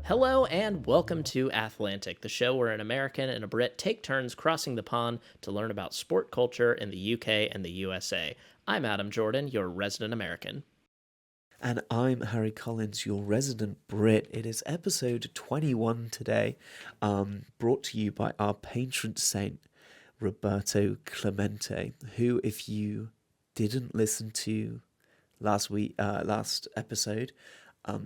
Hello and welcome to Athlantic, the show where an American and a Brit take turns crossing the pond to learn about sport culture in the UK and the USA. I'm Adam Jordan, your resident American. And I'm Harry Collins, your resident Brit. It is episode 21 today, brought to you by our patron saint, Roberto Clemente, who, if you didn't listen to last episode,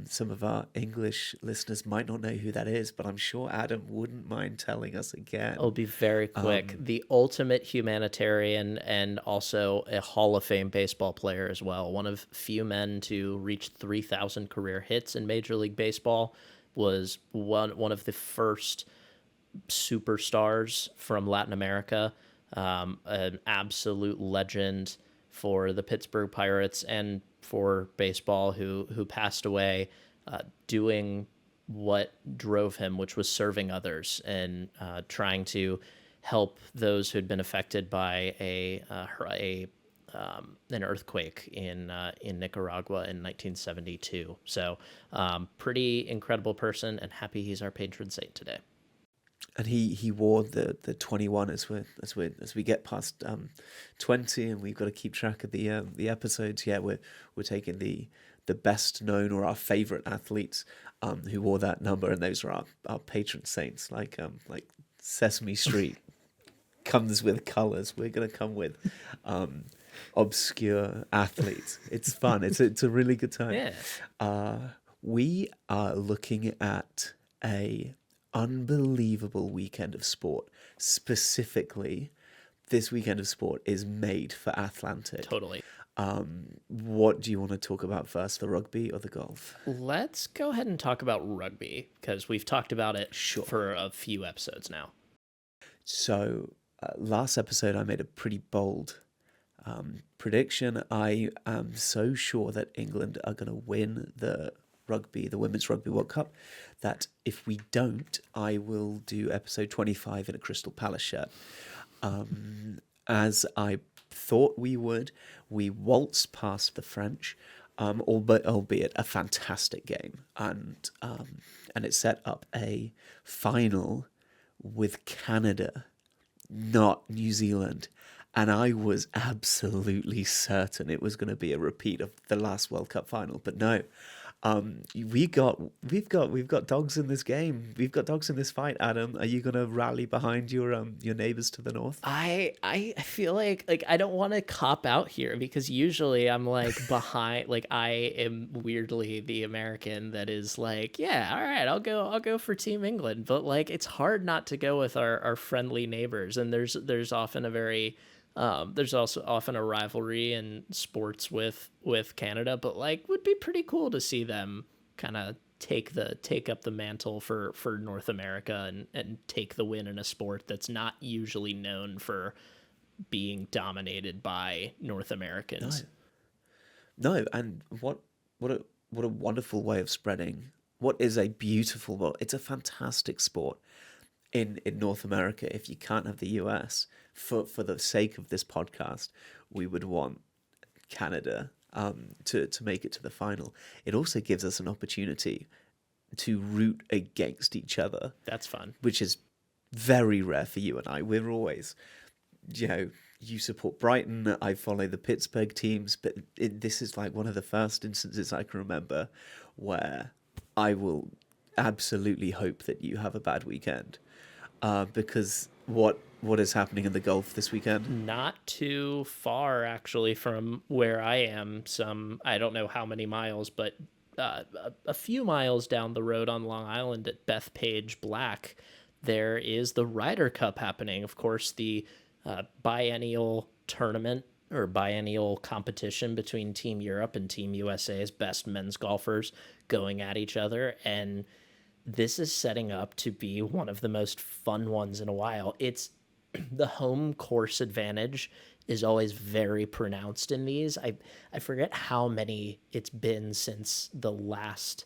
some of our English listeners might not know who that is, but I'm sure Adam wouldn't mind telling us again. I'll be very quick. The ultimate humanitarian and also a Hall of Fame baseball player as well. One of few men to reach 3,000 career hits in Major League Baseball. Was one of the first superstars from Latin America. An absolute legend for the Pittsburgh Pirates and for baseball, who passed away doing what drove him, which was serving others and trying to help those who had been affected by an earthquake in Nicaragua in 1972. So pretty incredible person, and happy he's our patron saint today. And he wore the 21 as we get past 20, and we've got to keep track of the episodes. Yeah, we're taking the best known or our favorite athletes who wore that number, and those are our patron saints. Like Sesame Street comes with colors. We're gonna come with obscure athletes. It's fun. It's a really good time. Yeah. We are looking at a unbelievable weekend of sport. Specifically, this weekend of sport is made for Athlantic. Totally. What do you want to talk about first, the rugby or the golf? Let's go ahead and talk about rugby, because we've talked about it for a few episodes now. So last episode I made a pretty bold prediction. I am so sure that England are going to win the Women's Rugby World Cup, that if we don't, I will do episode 25 in a Crystal Palace shirt. As I thought we would, we waltzed past the French, albeit a fantastic game, and it set up a final with Canada, not New Zealand. And I was absolutely certain it was going to be a repeat of the last World Cup final, but no. We've got dogs in this game. We've got dogs in this fight. Adam, are you gonna rally behind your neighbors to the north? I feel like I don't want to cop out here, because usually I'm like behind. Like, I am weirdly the American that is like, yeah, all right, I'll go for Team England. But like, it's hard not to go with our friendly neighbors, and there's often there's also often a rivalry in sports with Canada, but like, would be pretty cool to see them kind of take up the mantle for North America and take the win in a sport that's not usually known for being dominated by North Americans. No, and what a wonderful way of spreading. What is a beautiful, well, it's a fantastic sport in North America. If you can't have the US, for the sake of this podcast, we would want Canada to make it to the final. It also gives us an opportunity to root against each other. That's fun. Which is very rare for you and I. We're always, you support Brighton, I follow the Pittsburgh teams, but this is like one of the first instances I can remember where I will absolutely hope that you have a bad weekend. Because what is happening in the Gulf this weekend? Not too far, actually, from where I am. I don't know how many miles, but a few miles down the road on Long Island at Bethpage Black, there is the Ryder Cup happening. Of course, the biennial tournament or biennial competition between Team Europe and Team USA's best men's golfers going at each other, and this is setting up to be one of the most fun ones in a while. It's the home course advantage is always very pronounced in these. I forget how many it's been since the last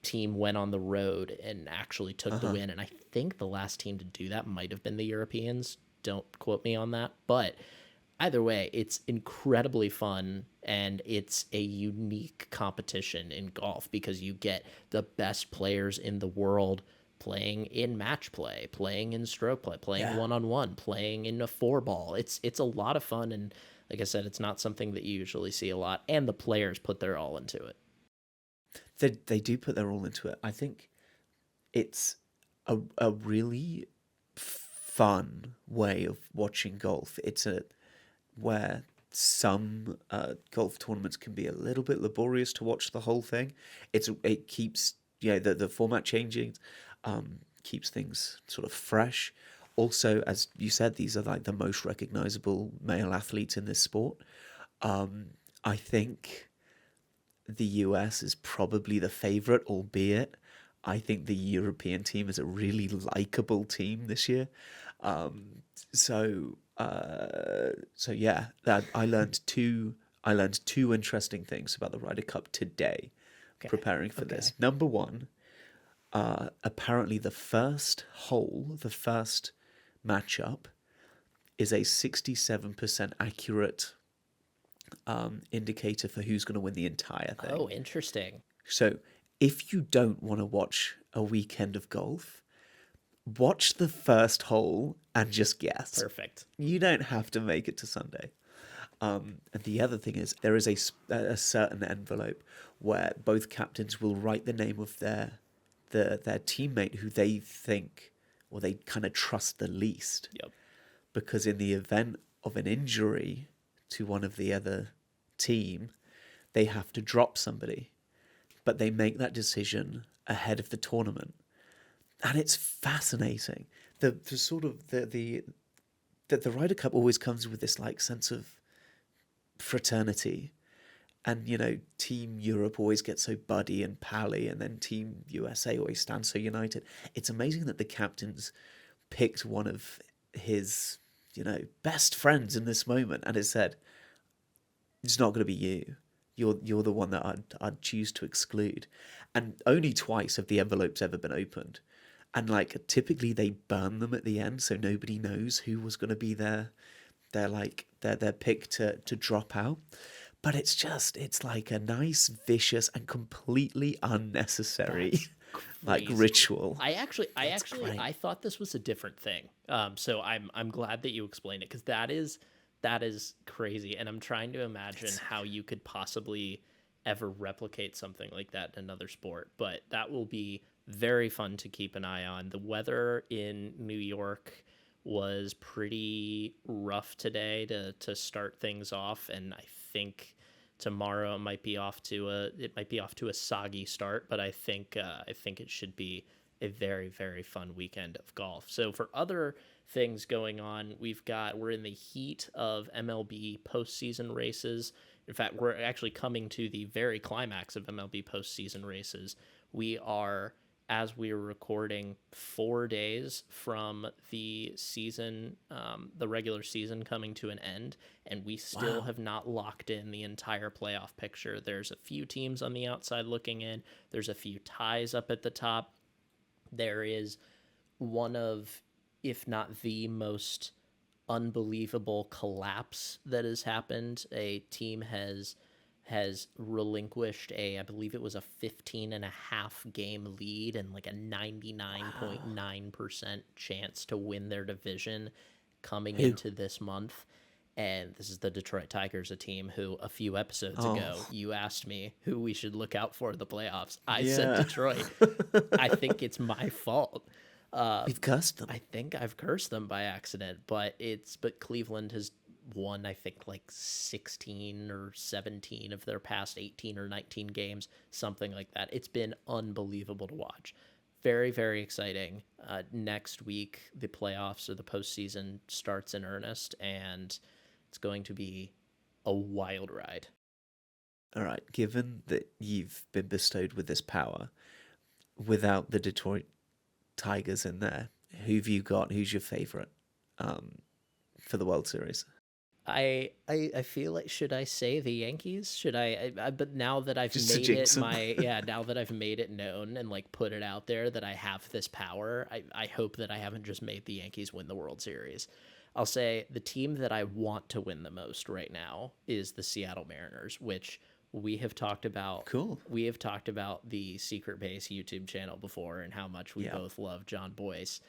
team went on the road and actually took the win, and I think the last team to do that might have been the Europeans. Don't quote me on that, but Either way, it's incredibly fun and it's a unique competition in golf because you get the best players in the world playing in match play, playing in stroke play, playing Yeah. one on one, playing in a four ball. It's a lot of fun, and like I said, it's not something that you usually see a lot, and the players put their all into it. They do put their all into it. I think it's a really fun way of watching golf. It's a where some golf tournaments can be a little bit laborious to watch the whole thing. It keeps the format changing, keeps things sort of fresh. Also, as you said, these are like the most recognizable male athletes in this sport. I think the US is probably the favorite, albeit I think the European team is a really likable team this year. Um, so yeah, that I learned two interesting things about the Ryder Cup today, Okay. preparing for Okay. this. Number one, apparently the first matchup is a 67% accurate indicator for who's going to win the entire thing. Oh, interesting. So if you don't want to watch a weekend of golf, watch the first hole and just guess. Perfect. You don't have to make it to Sunday. And the other thing is there is a certain envelope where both captains will write the name of their teammate who they think or they kind of trust the least. Yep. Because in the event of an injury to one of the other team, they have to drop somebody. But they make that decision ahead of the tournament. And it's fascinating. The Ryder Cup always comes with this like sense of fraternity. And, Team Europe always gets so buddy and pally, and then Team USA always stands so united. It's amazing that the captains picked one of his, best friends in this moment and has said, it's not going to be you. You're the one that I'd choose to exclude. And only twice have the envelopes ever been opened. And like typically they burn them at the end so nobody knows who was going to be their pick to drop out. But it's like a nice, vicious, and completely unnecessary like ritual. I thought this was a different thing. So I'm glad that you explained it because that is crazy, and I'm trying to imagine how you could possibly ever replicate something like that in another sport. But that will be very fun to keep an eye on. The weather in New York was pretty rough today to start things off, and I think tomorrow it might be off to a soggy start, but I think it should be a very, very fun weekend of golf. So for other things going on, we're in the heat of MLB postseason races. In fact, we're actually coming to the very climax of MLB postseason races. We are, as we are recording, 4 days from the season, the regular season coming to an end, and we still have not locked in the entire playoff picture. There's a few teams on the outside looking in. There's a few ties up at the top. There is one of, if not the most unbelievable collapse that has happened. A team has relinquished I believe it was a 15.5 game lead and like a 99.9% chance to win their division coming into this month. And this is the Detroit Tigers, a team who a few episodes ago you asked me who we should look out for in the playoffs. I said Detroit. I think it's my fault. We've cursed them. I think I've cursed them by accident, but Cleveland has won, I think, like 16 or 17 of their past 18 or 19 games, something like that. It's been unbelievable to watch. Very, very exciting. Next week, the playoffs or the postseason starts in earnest, and it's going to be a wild ride. All right, given that you've been bestowed with this power, without the Detroit Tigers in there, who've you got? Who's your favorite for the World Series? I feel like, should I say the Yankees? Should I but now that I've Just to made jinx it them. now that I've made it known and like put it out there that I have this power, I hope that I haven't just made the Yankees win the World Series. I'll say the team that I want to win the most right now is the Seattle Mariners, which we have talked about. Cool. We have talked about the Secret Base YouTube channel before and how much we Yeah. both love John Boyce.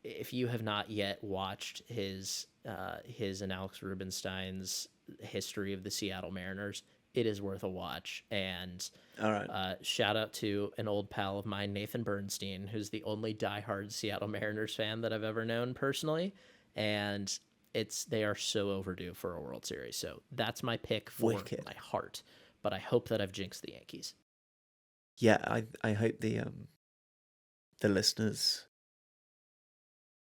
If you have not yet watched his and Alex Rubinstein's history of the Seattle Mariners, it is worth a watch. And All right. shout out to an old pal of mine, Nathan Bernstein, who's the only diehard Seattle Mariners fan that I've ever known personally. And they are so overdue for a World Series. So that's my pick for Wicked. my heart. But I hope that I've jinxed the Yankees. Yeah, I hope the listeners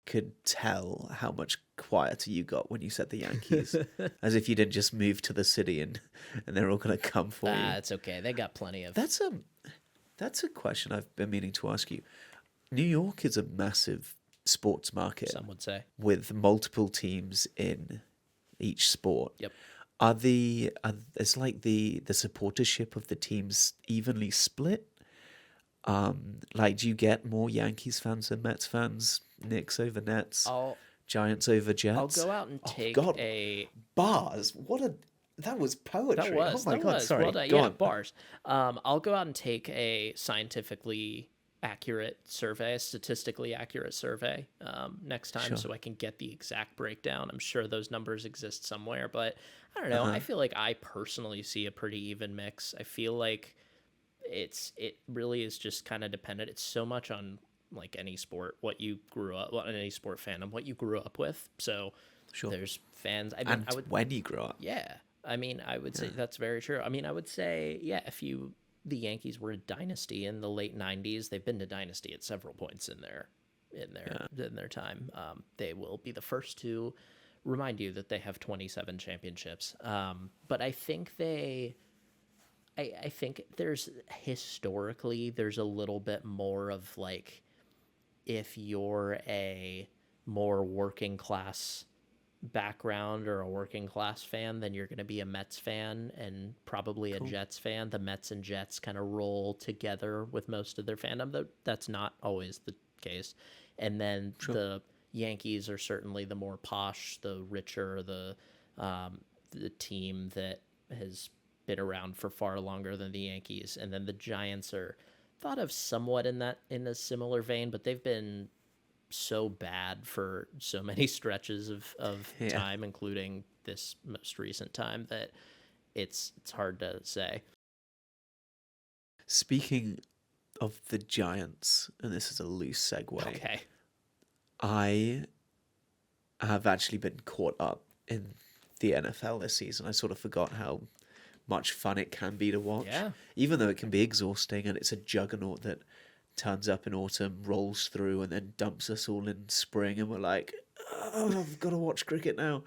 could tell how much quieter you got when you said the Yankees, as if you didn't just move to the city and they're all going to come for you. It's okay. They got plenty of. That's a question I've been meaning to ask you. New York is a massive sports market. Some would say. With multiple teams in each sport. Yep. It's like the supportership of the teams evenly split? Like, do you get more Yankees fans than Mets fans? Knicks over Nets? Giants over Jets? I'll go out and take bars. That was poetry. Oh my God, sorry. Well, go on. Bars. I'll go out and take a scientifically accurate survey, a statistically accurate survey next time, so I can get the exact breakdown. I'm sure those numbers exist somewhere, but I don't know. I feel like I personally see a pretty even mix. I feel like it really is just kind of dependent. It's so much on like any sport, any sport fandom, what you grew up with. So there's fans. I mean, when you grew up. Yeah. I mean, I would say that's very true. I mean, I would say, if the Yankees were a dynasty in the late 90s, they've been a dynasty at several points in their time. They will be the first to remind you that they have 27 championships. But I think I think there's a little bit more of like, if you're a more working class background or a working class fan, then you're going to be a Mets fan and probably a Jets fan. The Mets and Jets kind of roll together with most of their fandom, though that's not always the case. And then the Yankees are certainly the more posh, the richer, the team that has been around for far longer than the Yankees. And then the Giants are thought of somewhat in a similar vein, but they've been so bad for so many stretches of time, including this most recent time, that it's hard to say. Speaking of the Giants, and this is a loose segue. Okay. I have actually been caught up in the NFL this season. I sort of forgot how much fun it can be to watch. Yeah. Even though it can be exhausting and it's a juggernaut that turns up in autumn, rolls through, and then dumps us all in spring, and we're like, oh, I've got to watch cricket now.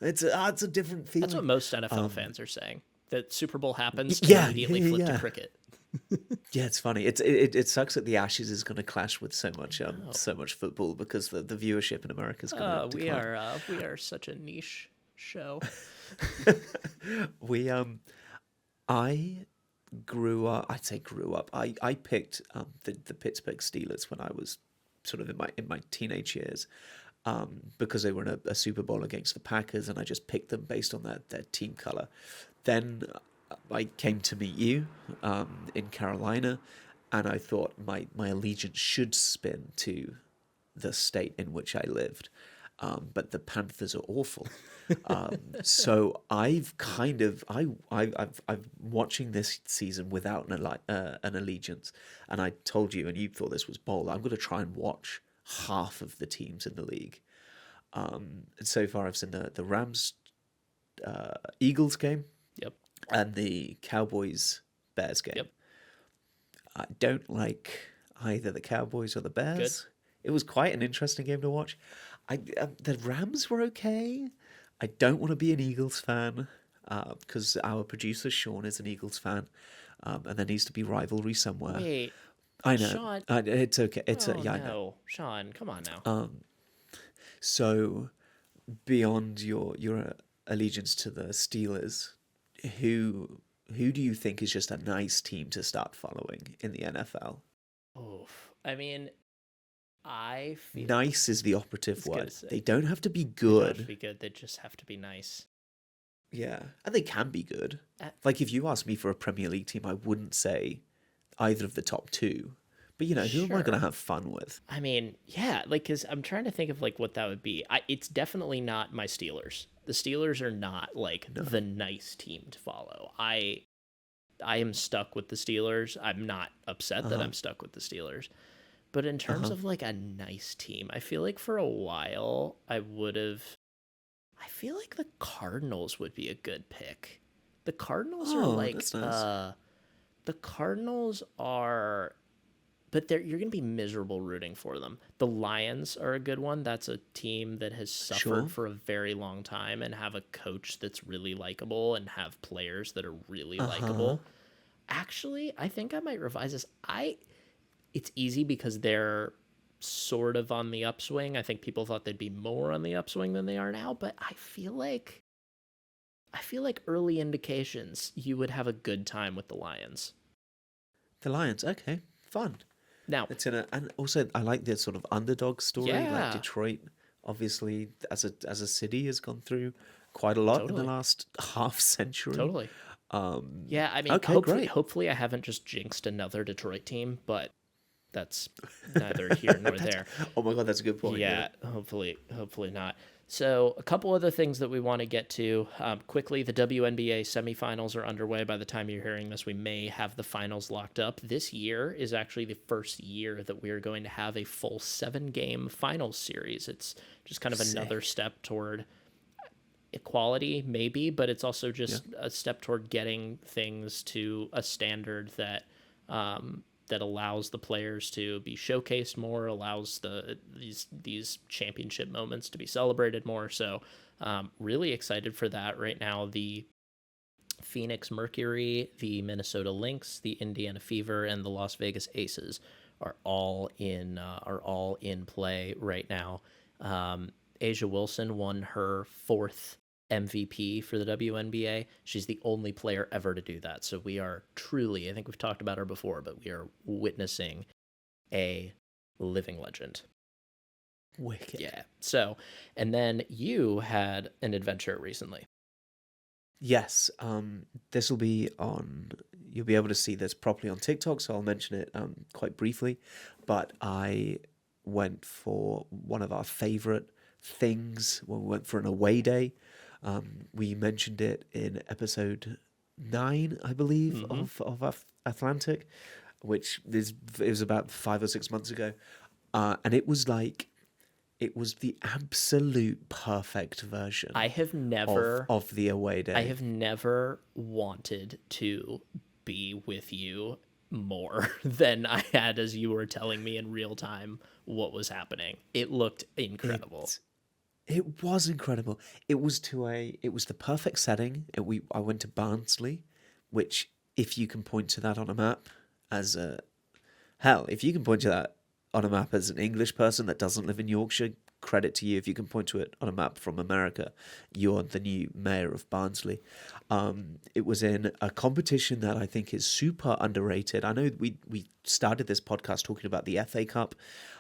It's a different feeling. That's what most NFL fans are saying. That Super Bowl happens, immediately flip to cricket. Yeah, it's funny. It sucks that the Ashes is going to clash with so much football, because the viewership in America is going to decline. We are such a niche show. I grew up. I picked the Pittsburgh Steelers when I was sort of in my teenage years, because they were in a Super Bowl against the Packers, and I just picked them based on their team color. Then I came to meet you in Carolina, and I thought my allegiance should spin to the state in which I lived. But the Panthers are awful. So I'm watching this season without an allegiance. And I told you, and you thought this was bold, I'm going to try and watch half of the teams in the league. And so far I've seen the Rams Eagles game. Yep. And the Cowboys Bears game. Yep. I don't like either the Cowboys or the Bears. Good. It was quite an interesting game to watch. The Rams were okay. I don't want to be an Eagles fan, because our producer Sean is an Eagles fan, and there needs to be rivalry somewhere. Wait, I know. Sean. It's okay. I know. No, Sean, come on now. So, beyond your allegiance to the Steelers, who do you think is just a nice team to start following in the NFL? Oh, I mean, I feel Nice is the I operative was gonna word. say They don't have to be they don't have to good. be good. They just have to be nice. Yeah, and they can be good. Uh, Like if you asked me for a Premier League team, I wouldn't say either of the top two. But who am I going sure. to have fun with? I mean, yeah, like because I'm trying to think of like what that would be. It's definitely not my Steelers. The Steelers are not like No. the nice team to follow. I am stuck with the Steelers. I'm not upset Uh that huh. I'm stuck with the Steelers. But in Uh terms huh. of like a nice team, I feel like for a while I would have. I feel like the Cardinals would be a good pick. The Cardinals are Oh, like that's nice. the Cardinals are but you're going to be miserable rooting for them. The Lions are a good one. That's a team that has suffered Sure. for a very long time and have a coach that's really likable and have players that are really Uh huh. likable. Actually, I think I might revise this. I It's easy because they're sort of on the upswing. I think people thought they'd be more on the upswing than they are now, but I feel like early indications you would have a good time with the Lions. The Lions. Okay, fun. Now, And also I like the sort of underdog story. Like yeah, Detroit, obviously as a city has gone through quite a lot in the totally. last half century. Totally. Um, Yeah, I mean, okay, great. hopefully I haven't just jinxed another Detroit team, but that's neither here nor That's there. oh my god, that's a good point. Yeah. Yeah, hopefully not. So, a couple other things that we want to get to quickly. The WNBA semifinals are underway. By the time you're hearing this, we may have the finals locked up. This year is actually the first year that we are going to have a full 7-game finals series. It's just kind of another Sick. step toward equality, maybe, but it's also Yeah. just a step toward getting things to a standard that allows the players to be showcased more, allows these championship moments to be celebrated more. So, really excited for that right now. The Phoenix Mercury, the Minnesota Lynx, the Indiana Fever, and the Las Vegas Aces are all in play right now. Asia Wilson won her fourth MVP for the WNBA. She's the only player ever to do that. So we are truly, I think we've talked about her before, but we are witnessing a living legend. Wicked. Yeah. So, and then you had an adventure recently. Yes, this will be on. You'll be able to see this properly on TikTok, so I'll mention it quite briefly. But I went for one of our favorite things when we went for an away day. We mentioned it in episode 9, I believe, Mm-hmm. of Athlantic, which is it was about 5 or 6 months ago, and it was the absolute perfect version I have of never of the away I day. have never wanted to be with you more than I had as you were telling me in real time what was happening. It looked incredible. It it was incredible. It was the perfect setting. I went to Barnsley, which if you can point to that on a map as a hell, if you can point to that on a map as an English person that doesn't live in Yorkshire, credit to you. If you can point to it on a map from America, you're the new mayor of Barnsley. It was in a competition that I think is super underrated. I know we started this podcast talking about the FA Cup,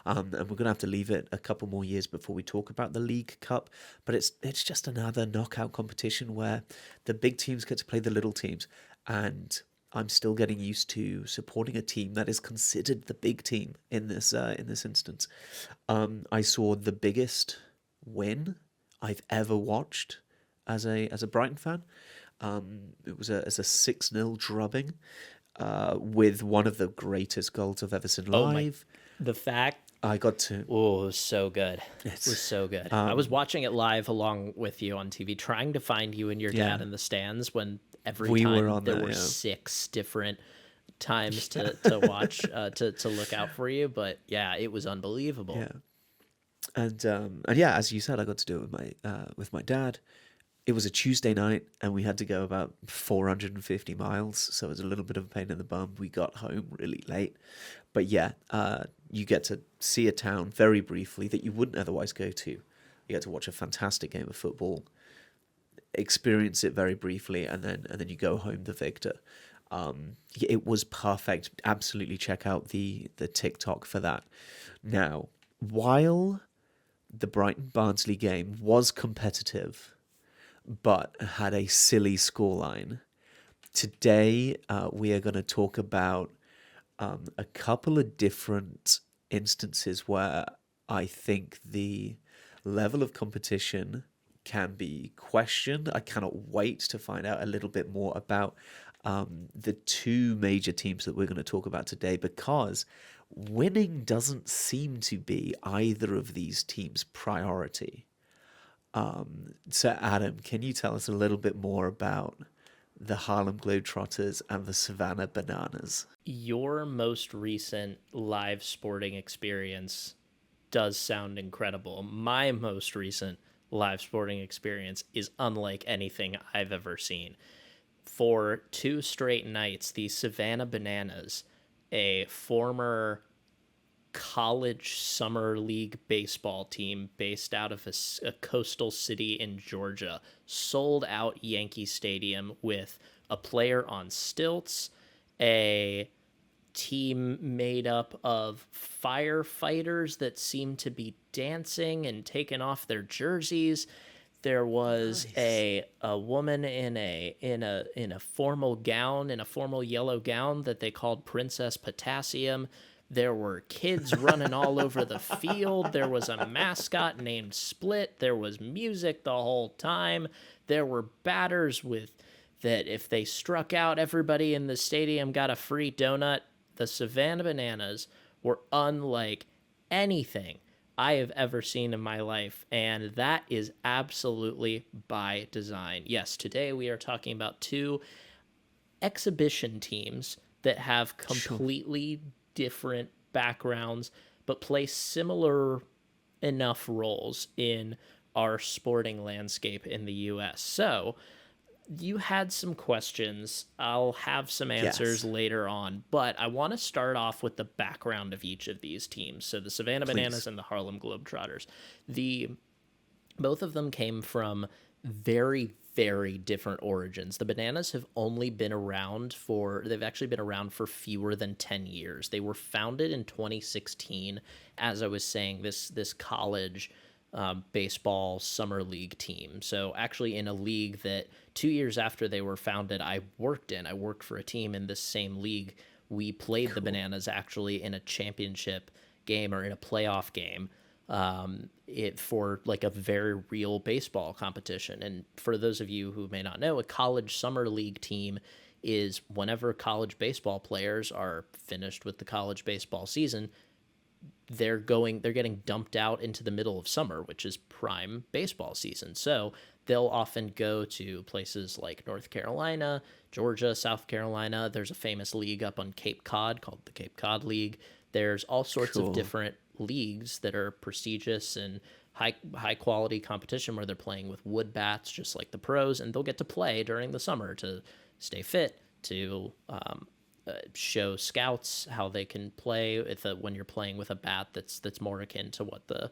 and we're gonna have to leave it a couple more years before we talk about the League Cup. But it's just another knockout competition where the big teams get to play the little teams, and I'm still getting used to supporting a team that is considered the big team in this instance. I saw the biggest win I've ever watched as a Brighton fan. It was a 6-0 drubbing with one of the greatest goals I've ever seen Oh my, live. the fact, I got to oh, it was so good. It was it's so good. I was um watching it live along with you on TV, trying to find you and your dad yeah, in the stands when every we were time on there there, were yeah. 6 different times to watch to look out for you. But yeah, it was unbelievable. Yeah. And yeah, as you said, I got to do it with my dad. It was a Tuesday night, and we had to go about 450 miles, so it was a little bit of a pain in the bum. We got home really late, but yeah, you get to see a town very briefly that you wouldn't otherwise go to. You get to watch a fantastic game of football, experience it very briefly, and then you go home the victor. It was perfect. Absolutely check out the TikTok for that. Now, while the Brighton Barnsley game was competitive, but had a silly scoreline, today we are going to talk about a couple of different instances where I think the level of competition can be questioned. I cannot wait to find out a little bit more about the two major teams that we're going to talk about today, because winning doesn't seem to be either of these teams' priority. So, Adam, can you tell us a little bit more about the Harlem Globetrotters and the Savannah Bananas? Your most recent live sporting experience does sound incredible. My most recent live sporting experience is unlike anything I've ever seen. For 2 straight nights, the Savannah Bananas, a former college summer league baseball team based out of a coastal city in Georgia, sold out Yankee Stadium with a player on stilts, a team made up of firefighters that seemed to be dancing and taking off their jerseys. There was Nice. a woman in a formal gown, in a formal yellow gown that they called Princess Potassium. There were kids running all over the field. There was a mascot named Split. There was music the whole time. There were batters with that if they struck out, everybody in the stadium got a free donut. The Savannah Bananas were unlike anything I have ever seen in my life, and that is absolutely by design. Yes, today we are talking about 2 exhibition teams that have Sure. completely different backgrounds but play similar enough roles in our sporting landscape in the US. So, you had some questions. I'll have some answers Yes, later on, but I want to start off with the background of each of these teams. So the Savannah Bananas please. and the Harlem Globetrotters. The Both of them came from very, very different origins. The Bananas have only been around they've actually been around for fewer than 10 years. They were founded in 2016, as I was saying, this college baseball summer league team. So actually in a league that 2 years after they were founded, I worked in. I worked for a team in this same league. We played the Cool. Bananas actually in a championship game or in a playoff game, it for like a very real baseball competition. And for those of you who may not know, a college summer league team is whenever college baseball players are finished with the college baseball season, they're getting dumped out into the middle of summer, which is prime baseball season. So they'll often go to places like North Carolina, Georgia, South Carolina. There's a famous league up on Cape Cod called the Cape Cod League. There's all sorts of Cool. different leagues that are prestigious and high quality competition where they're playing with wood bats just like the pros, and they'll get to play during the summer to stay fit, to show scouts how they can play when you're playing with a bat that's more akin to what the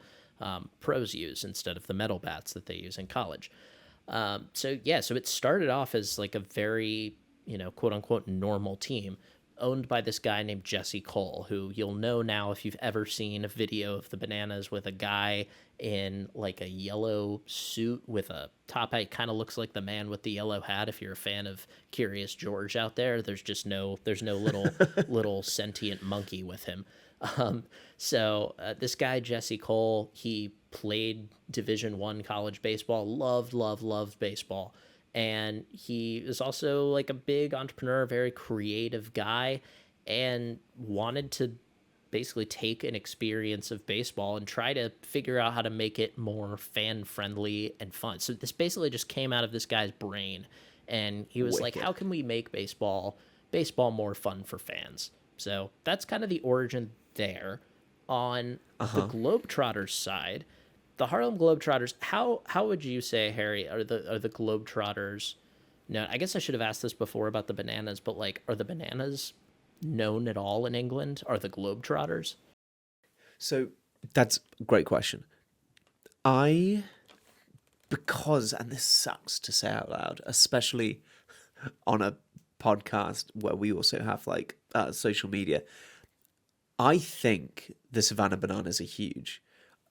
pros use instead of the metal bats that they use in college. So it started off as like a very, quote unquote normal team owned by this guy named Jesse Cole, who you'll know now if you've ever seen a video of the Bananas with a guy in like a yellow suit with a top hat. Kind of looks like the man with the yellow hat. If you're a fan of Curious George out there, there's no little sentient monkey with him. This guy Jesse Cole, he played Division 1 college baseball, loved baseball, and he is also like a big entrepreneur, very creative guy, and wanted to basically take an experience of baseball and try to figure out how to make it more fan friendly and fun. So this basically just came out of this guy's brain, and he was like, Wicked. how can we make baseball more fun for fans? So that's kind of the origin there. On Uh the huh. Globetrotters side, the Harlem Globetrotters, how would you say, Harry, are the Globetrotters? No, I guess I should have asked this before about the Bananas, but like, are the Bananas known at all in England? Are the Globetrotters? So that's a great question. I, because, and this sucks to say out loud, especially on a podcast where we also have like social media, I think the Savannah Bananas are huge.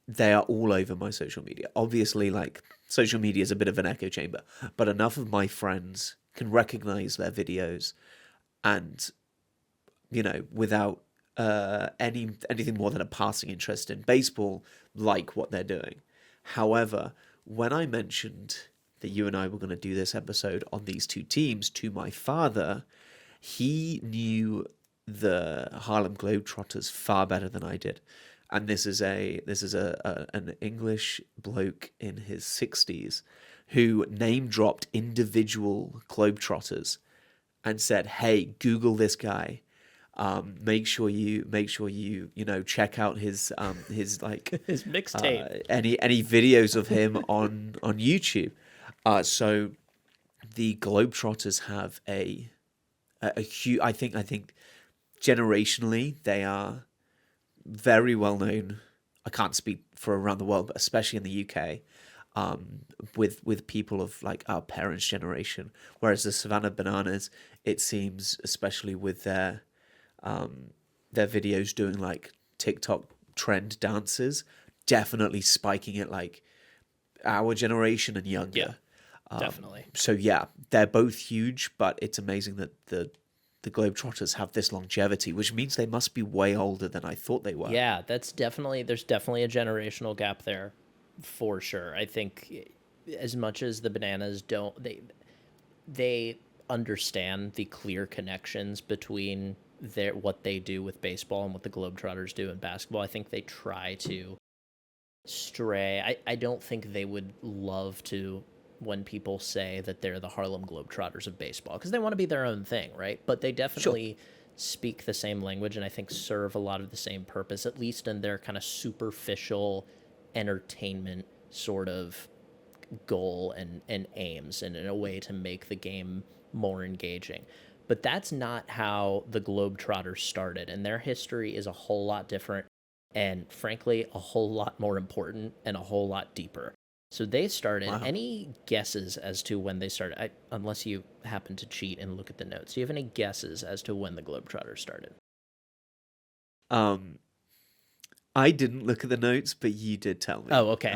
They are all over my social media. Obviously, like, social media is a bit of an echo chamber, but enough of my friends can recognize their videos and, without anything more than a passing interest in baseball, like what they're doing. However, when I mentioned that you and I were going to do this episode on these two teams to my father, he knew the Harlem Globetrotters far better than I did. And this is an English bloke in his 60s who name dropped individual Globetrotters and said, "Hey, Google this guy. Make sure you check out his like His mixtape. Any videos of him on YouTube." So the Globetrotters have a huge. I think generationally they are very well known. I can't speak for around the world, but especially in the UK, with people of like our parents' generation. Whereas the Savannah Bananas, it seems, especially with their videos doing like TikTok trend dances, definitely spiking it like our generation and younger. Yeah, definitely. So yeah, they're both huge, but it's amazing that the Globetrotters have this longevity, which means they must be way older than I thought they were. Yeah, there's definitely a generational gap there for sure. I think as much as the Bananas they understand the clear connections between what they do with baseball and what the Globetrotters do in basketball. I think they try to stray. I don't think they would love to when people say that they're the Harlem Globetrotters of baseball, because they want to be their own thing, right? But they definitely speak the same language and I think serve a lot of the same purpose, at least in their kind of superficial entertainment sort of goal and aims, and in a way to make the game more engaging. But that's not how the Globetrotters started, and their history is a whole lot different and, frankly, a whole lot more important and a whole lot deeper. So they started. Wow. Any guesses as to when they started? Unless you happen to cheat and look at the notes. Do you have any guesses as to when the Globetrotters started? I didn't look at the notes, but you did tell me. Oh, okay.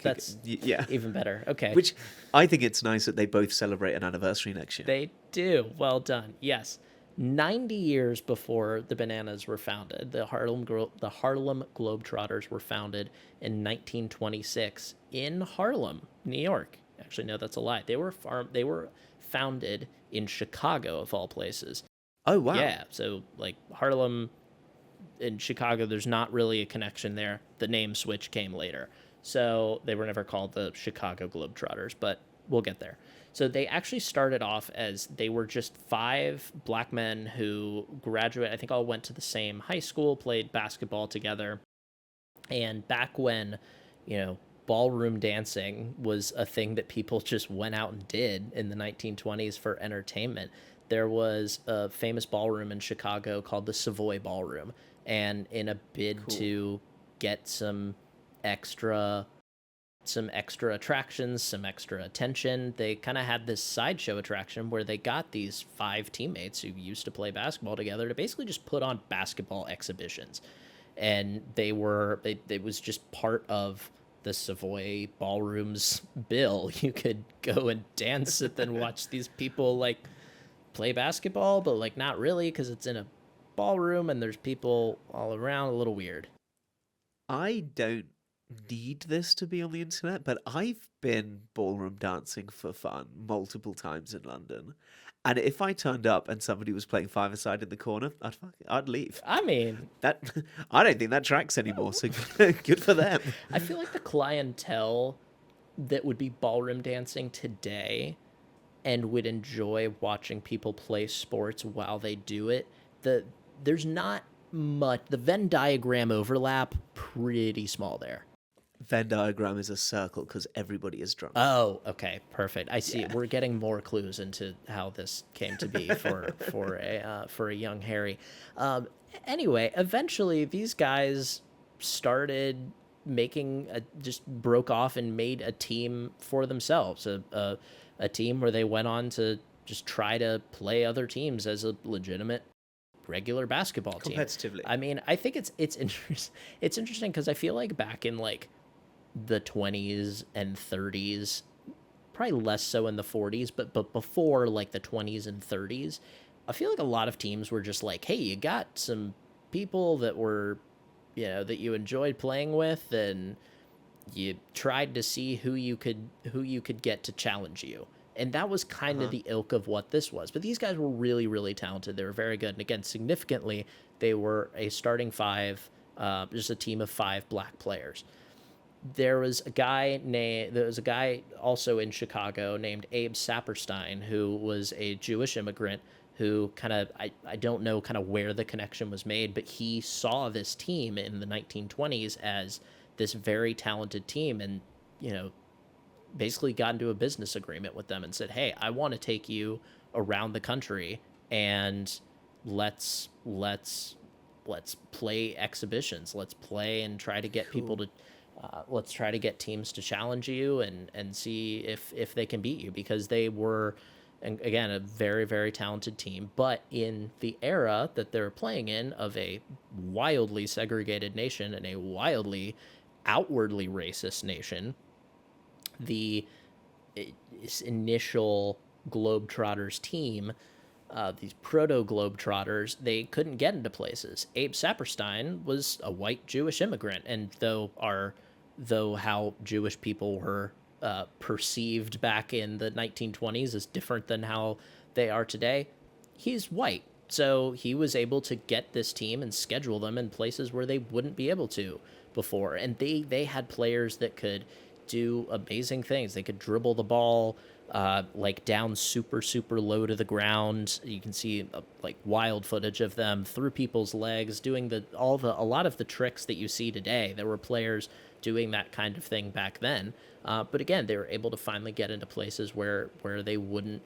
That's even better. Okay. Which I think it's nice that they both celebrate an anniversary next year. They do. Well done. Yes. 90 years before the Bananas were founded, the Harlem Globetrotters were founded in 1926 in Harlem, New York. Actually, no, that's a lie. They were founded in Chicago, of all places. Oh, wow. Yeah, so like Harlem and Chicago, there's not really a connection there. The name switch came later. So they were never called the Chicago Globetrotters, but we'll get there. So they actually started off as they were just 5 black men who graduated. I think all went to the same high school, played basketball together. And back when, ballroom dancing was a thing that people just went out and did in the 1920s for entertainment, there was a famous ballroom in Chicago called the Savoy Ballroom. And in a bid to get some extra attractions, some extra attention, they kind of had this sideshow attraction where they got these 5 teammates who used to play basketball together to basically just put on basketball exhibitions. And it was just part of the Savoy Ballroom's bill. You could go and dance and then watch these people like play basketball, but like not really, because it's in a ballroom and there's people all around. A little weird. I don't need this to be on the internet, but I've been ballroom dancing for fun multiple times in London, and if I turned up and somebody was playing five-a-side in the corner, I'd leave. I mean, I don't think that tracks anymore, so good for them. I feel like the clientele that would be ballroom dancing today and would enjoy watching people play sports while they do it, there's not much. The Venn diagram overlap pretty small there. Venn diagram is a circle because everybody is drunk. Oh, okay, perfect. I see. Yeah. We're getting more clues into how this came to be for a young Harry. Anyway, eventually these guys started just broke off and made a team for themselves. A team where they went on to just try to play other teams as a legitimate regular basketball team. Competitively. I mean, I think it's interesting because I feel like back in like the 20s and 30s, probably less so in the 40s, but before like the 20s and 30s, I feel like a lot of teams were just like, hey, you got some people that were, that you enjoyed playing with, and you tried to see who you could get to challenge you. And that was kind of the ilk of what this was. But these guys were really, really talented. They were very good. And again, significantly, they were a starting five, just a team of 5 black players. There was a guy also in Chicago named Abe Saperstein, who was a Jewish immigrant who I don't know kind of where the connection was made, but he saw this team in the 1920s as this very talented team, and, basically got into a business agreement with them and said, hey, I want to take you around the country, and let's play exhibitions. Let's play and try to get people to let's try to get teams to challenge you and see if they can beat you, because they were, and again, a very, very talented team. But in the era that they're playing in, of a wildly segregated nation and a wildly outwardly racist nation, this initial Globetrotters team, these proto-Globetrotters, they couldn't get into places. Abe Saperstein was a white Jewish immigrant, and though how Jewish people were perceived back in the 1920s is different than how they are today, he's white. So he was able to get this team and schedule them in places where they wouldn't be able to before. And they had players that could do amazing things. They could dribble the ball like down super, super low to the ground. You can see like wild footage of them through people's legs, doing a lot of the tricks that you see today. There were players doing that kind of thing back then. But again, they were able to finally get into places where they wouldn't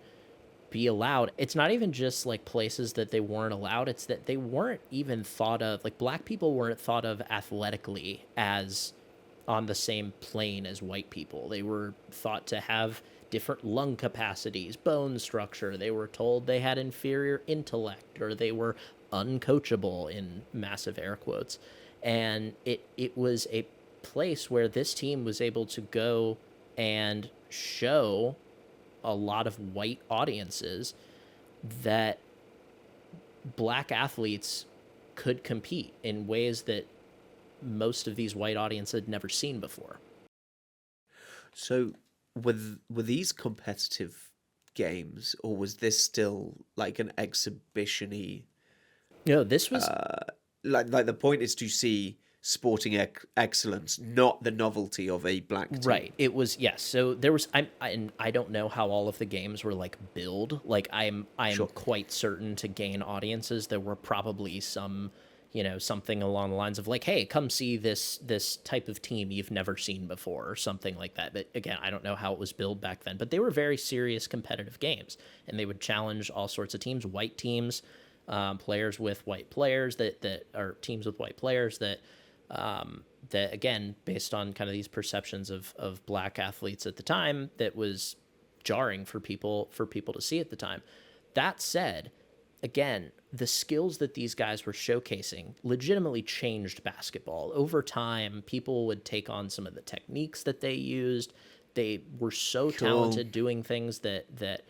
be allowed. It's not even just like places that they weren't allowed. It's that they weren't even thought of, like black people weren't thought of athletically as on the same plane as white people. They were thought to have different lung capacities, bone structure. They were told they had inferior intellect, or they were uncoachable, in massive air quotes. And it was a place where this team was able to go and show a lot of white audiences that black athletes could compete in ways that most of these white audiences had never seen before. So were these competitive games, or was this still like an exhibition-y? No, this was like the point is to see sporting excellence, not the novelty of a black team. Right. It was, yes. So there was, I don't know how all of the games were like billed. Like I'm Sure. quite certain to gain audiences, there were probably some, something along the lines of like, hey, come see this type of team you've never seen before, or something like that. But again, I don't know how it was billed back then, but they were very serious competitive games, and they would challenge all sorts of teams, white teams, players with white players that are teams with white players that again, based on kind of these perceptions of black athletes at the time, that was jarring for people to see at the time. That said, again, the skills that these guys were showcasing legitimately changed basketball. Over time, people would take on some of the techniques that they used. They were so talented doing things that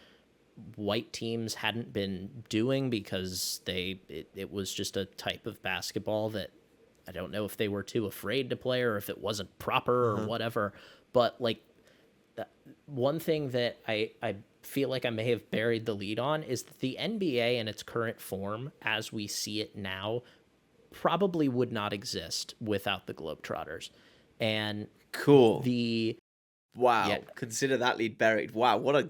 white teams hadn't been doing, because it was just a type of basketball that I don't know if they were too afraid to play, or if it wasn't proper or whatever. But like, one thing that I feel like I may have buried the lead on is that the NBA in its current form, as we see it now, probably would not exist without the Globetrotters. And Cool. Wow. Yeah. Consider that lead buried. Wow, what a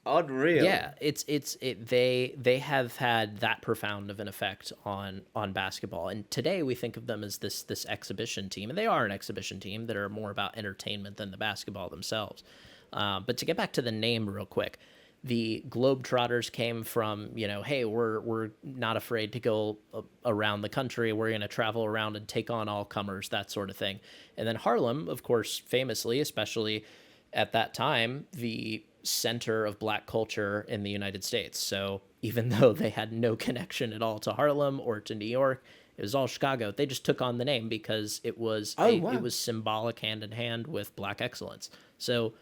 unreal. Yeah, they have had that profound of an effect on basketball. And today we think of them as this exhibition team, and they are an exhibition team that are more about entertainment than the basketball themselves. But to get back to the name real quick, the Globetrotters came from, hey, we're not afraid to go around the country. We're going to travel around and take on all comers, that sort of thing. And then Harlem, of course, famously, especially at that time, the center of black culture in the United States. So even though they had no connection at all to Harlem or to New York, it was all Chicago. They just took on the name because it was Wow. it was symbolic hand in hand with black excellence. So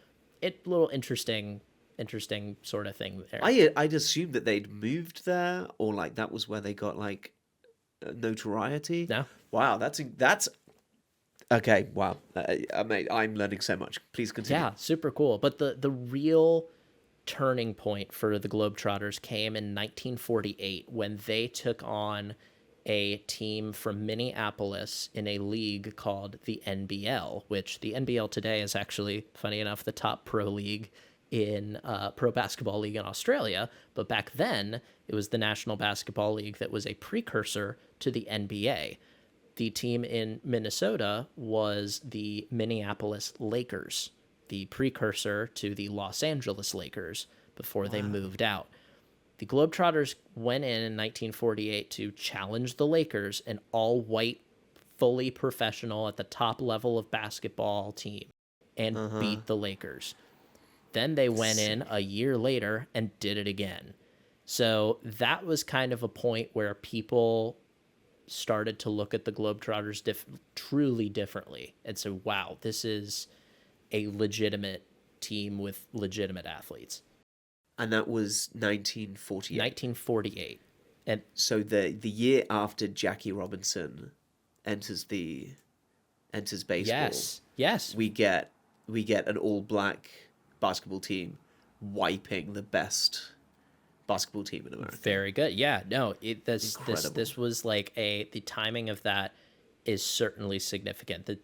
it little interesting sort of thing there. I'd assumed that they'd moved there, or like that was where they got like notoriety. No. Wow, that's okay. Wow, mate, I'm learning so much. Please continue. Yeah, super cool. But the real turning point for the Globetrotters came in 1948 when they took on a team from Minneapolis in a league called the NBL, which the NBL today is actually, funny enough, the top pro league in pro basketball league in Australia. But back then, it was the National Basketball League that was a precursor to the NBA. The team in Minnesota was the Minneapolis Lakers, the precursor to the Los Angeles Lakers before they moved out. The Globetrotters went in 1948 to challenge the Lakers, an all-white, fully professional at the top level of basketball team, and beat the Lakers. Then they went in a year later and did it again. So that was kind of a point where people started to look at the Globetrotters truly differently and say, wow, this is a legitimate team with legitimate athletes. And that was 1948. 1948. And so the year after Jackie Robinson enters baseball. Yes. We get an all-black basketball team wiping the best basketball team in America. Very good. Yeah, no, this was like the timing of that is certainly significant, that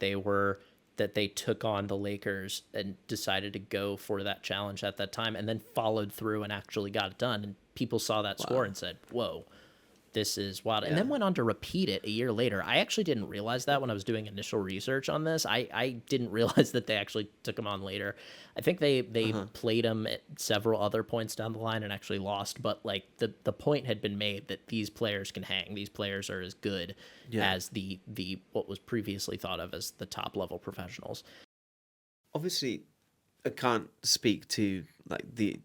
they took on the Lakers and decided to go for that challenge at that time and then followed through and actually got it done. And people saw that score and said, whoa, this is wild. And then went on to repeat it a year later. I actually didn't realize that when I was doing initial research on this. I didn't realize that they actually took them on later. I think they played them at several other points down the line and actually lost. But like the point had been made that these players can hang. These players are as good as the what was previously thought of as the top level professionals. Obviously, I can't speak to like the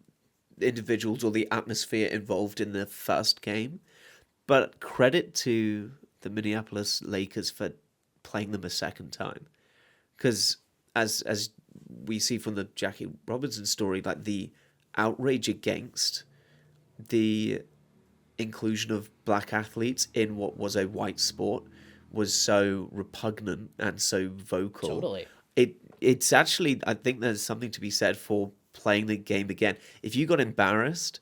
individuals or the atmosphere involved in the first game. But credit to the Minneapolis Lakers for playing them a second time. Because as we see from the Jackie Robinson story, like the outrage against the inclusion of black athletes in what was a white sport was so repugnant and so vocal. Totally. It's actually, I think there's something to be said for playing the game again. If you got embarrassed,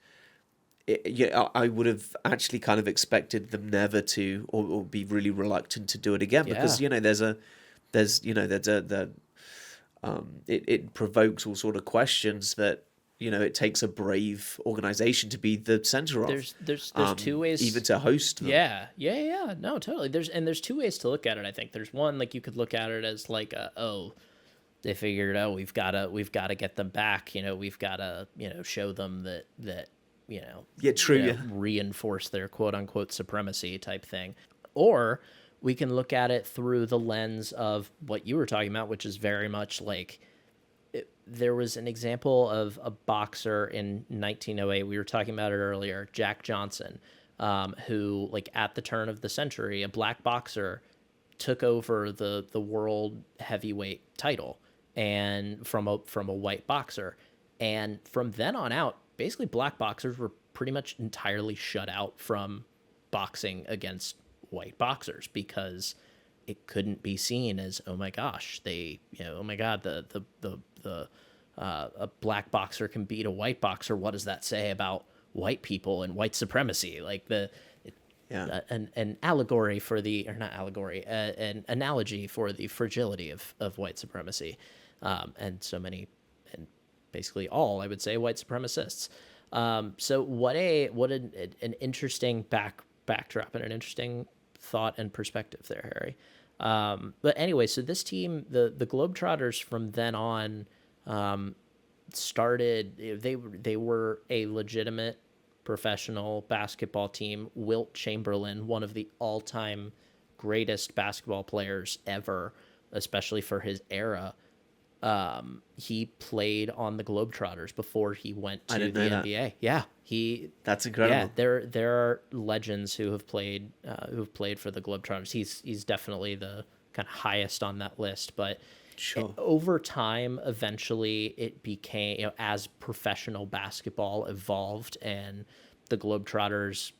I would have actually kind of expected them never to, or be really reluctant to do it again because it provokes all sort of questions that it takes a brave organization to be the center of. There's two ways, even to host them. Yeah. No, totally. There's two ways to look at it. I think there's one, like you could look at it as like they figured, we've got to get them back. We've got to show them that. Reinforce their quote unquote supremacy type thing. Or we can look at it through the lens of what you were talking about, which is very much like there was an example of a boxer in 1908. We were talking about it earlier, Jack Johnson, who like at the turn of the century, a black boxer took over the world heavyweight title and from a white boxer. And from then on out, basically black boxers were pretty much entirely shut out from boxing against white boxers because it couldn't be seen as, oh my gosh, a black boxer can beat a white boxer. What does that say about white people and white supremacy? Like an allegory for an analogy for the fragility of white supremacy, and so many. Basically all, I would say, white supremacists. So what an interesting backdrop and an interesting thought and perspective there, Harry. But anyway, so this team, the Globetrotters from then on, started, they were a legitimate professional basketball team. Wilt Chamberlain, one of the all-time greatest basketball players ever, especially for his era, He played on the Globetrotters before he went I to didn't the know that. NBA. Yeah, That's incredible. there are legends who have played for the Globetrotters. He's definitely the kind of highest on that list, but Sure. over time, eventually it became, as professional basketball evolved and the Globetrotters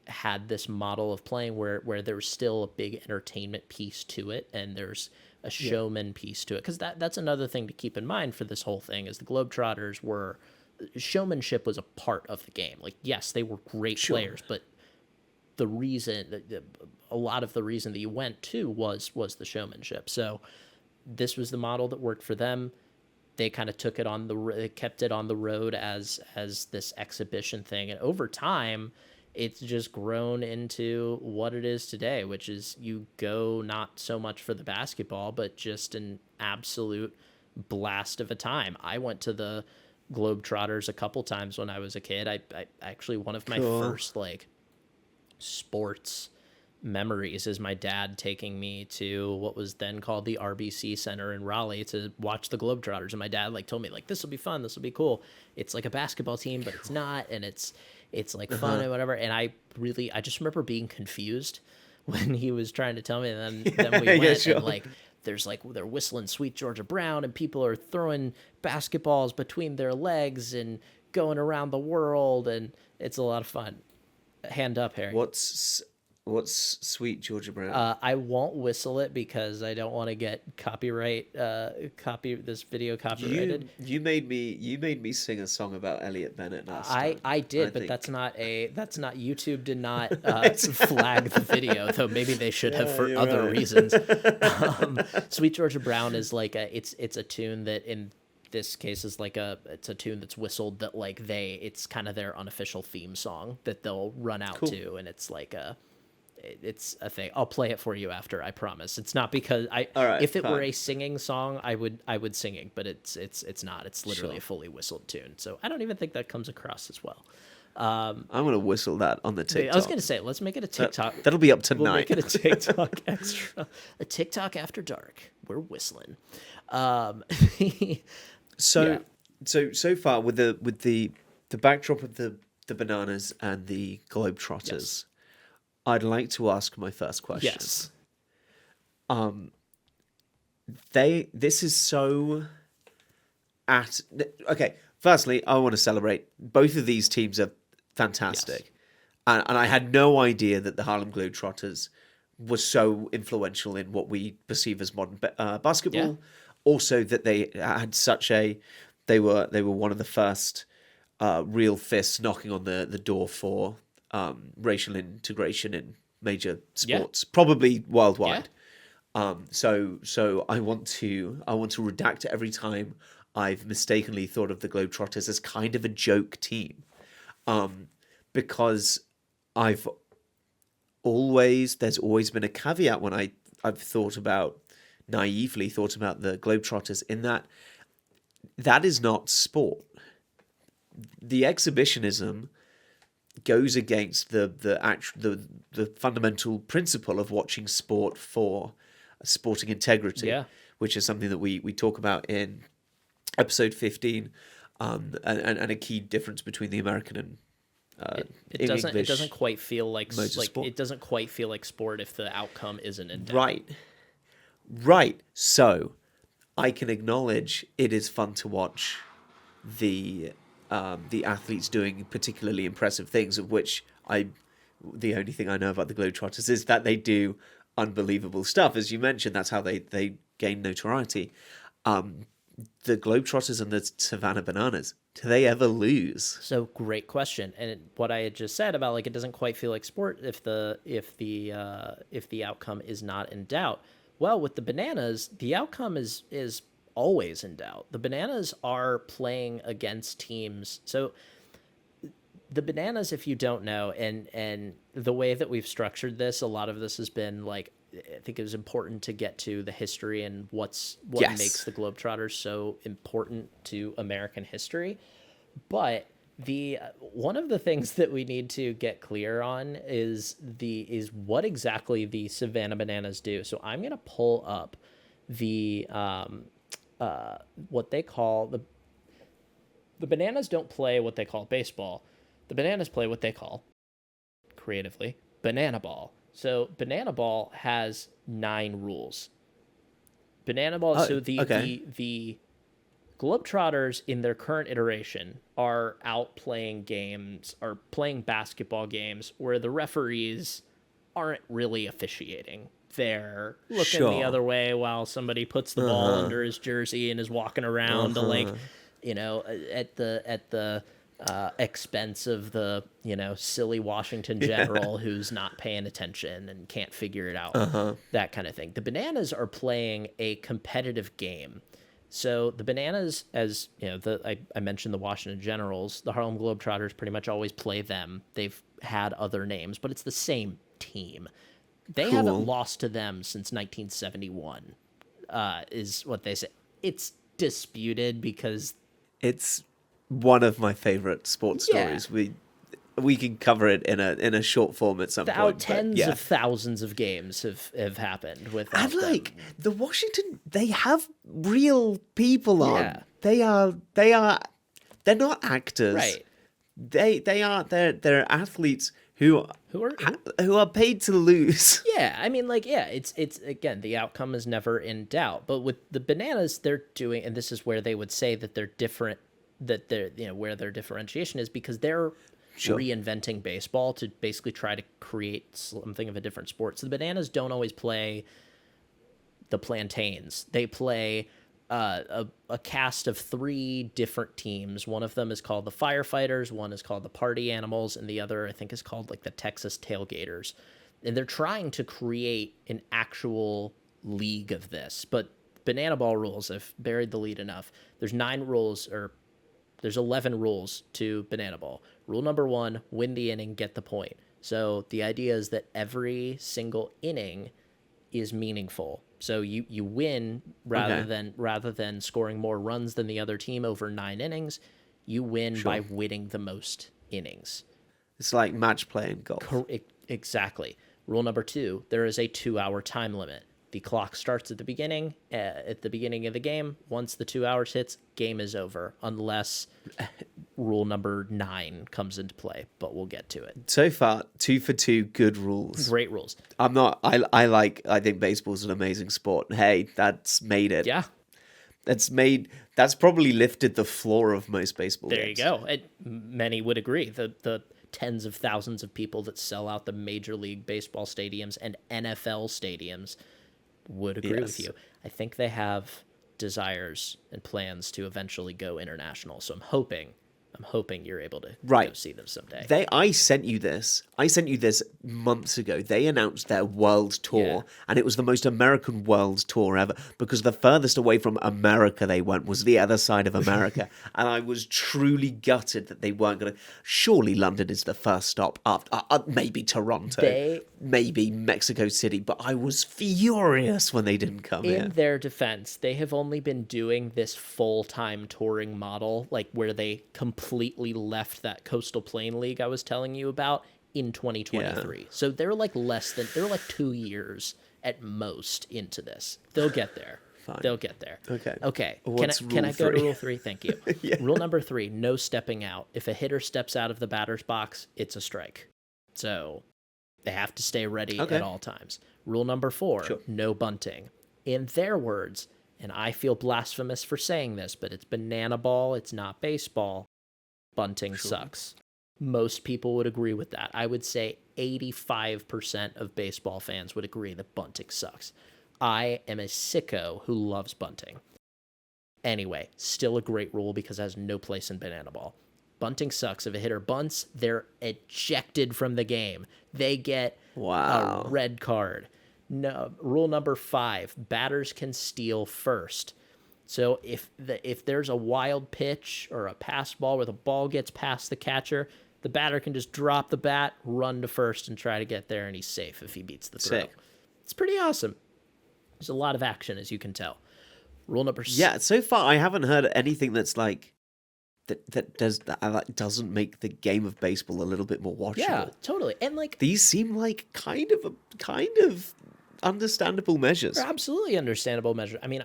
had this model of playing where there was still a big entertainment piece to it and there's a showman piece to it. Because that's another thing to keep in mind for this whole thing is the Globetrotters were, showmanship was a part of the game. Like, yes, they were great players, but the reason, a lot of the reason that you went to was the showmanship. So this was the model that worked for them. They kind of took it on kept it on the road as this exhibition thing, and over time, it's just grown into what it is today, which is you go not so much for the basketball, but just an absolute blast of a time. I went to the Globetrotters a couple times when I was a kid. I actually, one of my first like sports memories is my dad taking me to what was then called the RBC Center in Raleigh to watch the Globetrotters. And my dad like told me like, this will be fun. This will be cool. It's like a basketball team, but it's not. And it's like fun and whatever. And I just remember being confused when he was trying to tell me. And then we went and like, they're whistling Sweet Georgia Brown and people are throwing basketballs between their legs and going around the world. And it's a lot of fun. Hand up, Harry. What's Sweet Georgia Brown? I won't whistle it because I don't want to get this video copyrighted. You made me sing a song about Elliot Bennett last time. I did, but that's not YouTube did not flag the video, though maybe they should have for other reasons. Sweet Georgia Brown is like it's a tune that in this case is like it's a tune that's whistled that like it's kind of their unofficial theme song that they'll run out to, and it's like it's a thing. I'll play it for you after, I promise. It's not because if it were a singing song, I would singing, but it's not. It's literally a fully whistled tune. So I don't even think that comes across as well. I'm gonna whistle that on the TikTok. I was gonna say, let's make it a TikTok. That'll be up tonight. We'll make it a TikTok extra. A TikTok after dark. We're whistling. So far with the backdrop of the Bananas and the Globetrotters. Yes. I'd like to ask my first question. Yes. This is so okay. Firstly, I want to celebrate. Both of these teams are fantastic. Yes. And I had no idea that the Harlem Globetrotters was so influential in what we perceive as modern basketball. Yeah. Also that they had they were one of the first real fists knocking on the door for racial integration in major sports, probably worldwide. Yeah. So I want to redact every time I've mistakenly thought of the Globetrotters as kind of a joke team, because there's always been a caveat when I've naively thought about the Globetrotters in that is not sport. The exhibitionism goes against the fundamental principle of watching sport for sporting integrity, which is something that we talk about in episode 15, and a key difference between the American and it doesn't quite feel like it doesn't quite feel like sport if the outcome isn't in doubt. Right. So I can acknowledge it is fun to watch the athletes doing particularly impressive things, of which the only thing I know about the Globetrotters is that they do unbelievable stuff. As you mentioned, that's how they gain notoriety. The Globetrotters and the Savannah Bananas, do they ever lose? So great question. And what I had just said about like it doesn't quite feel like sport if the outcome is not in doubt. Well, with the Bananas, the outcome is always in doubt. The Bananas are playing against teams. So the Bananas, if you don't know, and the way that we've structured this, a lot of this has been like, I think it was important to get to the history and what makes the Globetrotters so important to American history. But one of the things that we need to get clear on is what exactly the Savannah Bananas do. So I'm going to pull up the what they call the Bananas don't play what they call baseball. The Bananas play what they call, creatively, banana ball. So banana ball has 9 rules. Banana ball. Oh, So the okay. the Globetrotters in their current iteration are out playing games, or playing basketball games where the referees aren't really officiating. They're looking the Sure. other way while somebody puts the ball under his jersey and is walking around to, like, at the expense of the silly Washington Yeah. general who's not paying attention and can't figure it out. That kind of thing. The Bananas are playing a competitive game. So the Bananas, as you know, I mentioned the Washington Generals, the Harlem Globetrotters pretty much always play them. They've had other names, but it's the same team. They haven't Cool. lost to them since 1971, is what they say. It's disputed because, It's one of my favorite sports yeah, stories. We can cover it in a short form at some point, but tens yeah. of thousands of games have happened And without like them. the Washington, they have real people Yeah, on. They're not actors. right. They're athletes who Who? who are paid to lose. Yeah, I mean, like, yeah, it's again, the outcome is never in doubt. But with the Bananas, they're doing, and this is where they would say that they're different, that they're, where their differentiation is, because they're Sure. reinventing baseball to basically try to create something of a different sport. So the Bananas don't always play the Plantains. They play a cast of 3 different teams. One of them is called the Firefighters, one is called the Party Animals, and the other, I think, is called like the Texas Tailgaters. And they're trying to create an actual league of this. But Banana Ball rules, I've buried the lead enough. There's 9 rules, or there's 11 rules to Banana Ball. Rule number 1, win the inning, get the point. So the idea is that every single inning is meaningful. So you win Okay. rather than scoring more runs than the other team over 9 innings, you win by Sure. winning the most innings. It's like match play in golf. Exactly. Rule number 2, there is a 2-hour time limit. The clock starts at the beginning of the game. Once the 2 hours hits, game is over, unless rule number 9 comes into play, but we'll get to it. So far, 2 for 2, good rules. Great rules. I'm not. I think baseball's an amazing sport. Hey, that's made it. Yeah, That's probably lifted the floor of most baseball there you games. go. And many would agree. The tens of thousands of people that sell out the Major League Baseball stadiums and NFL stadiums would agree with Yes. you. I think they have desires and plans to eventually go international. So I'm hoping you're able to go Right. see them someday. I sent you this. I sent you this months ago. They announced their world tour, Yeah. and it was the most American world tour ever because the furthest away from America they went was the other side of America. And I was truly gutted that they weren't going to. Surely London is the first stop after maybe Toronto, They, maybe Mexico City, but I was furious when they didn't come in here. their defense, they have only been doing this full-time touring model, like where they completely left that Coastal Plain League I was telling you about, in 2023. Yeah. So they're like 2 years at most into this. They'll get there. Fine. They'll get there. Okay. Okay. What's Can I rule go to 3? rule 3? Thank you. Yeah. Rule number 3, no stepping out. If a hitter steps out of the batter's box, it's a strike. So they have to stay ready Okay. at all times. Rule number 4, Sure. no bunting. In their words, and I feel blasphemous for saying this, but it's banana ball, it's not baseball. Bunting sucks. Most people would agree with that. I would say 85% of baseball fans would agree that bunting sucks. I am a sicko who loves bunting. Anyway, still a great rule because it has no place in banana ball. Bunting sucks. If a hitter bunts, they're ejected from the game. They get Wow. a red card. No, rule number 5, batters can steal first. So if there's a wild pitch or a pass ball where the ball gets past the catcher, the batter can just drop the bat, run to first, and try to get there, and he's safe if he beats the throw. Sick. It's pretty awesome. There's a lot of action, as you can tell. Rule number 6. Yeah, so far I haven't heard anything that's like that doesn't make the game of baseball a little bit more watchable. Yeah, totally. And like, These seem like kind of understandable measures. they're absolutely understandable measure. I mean,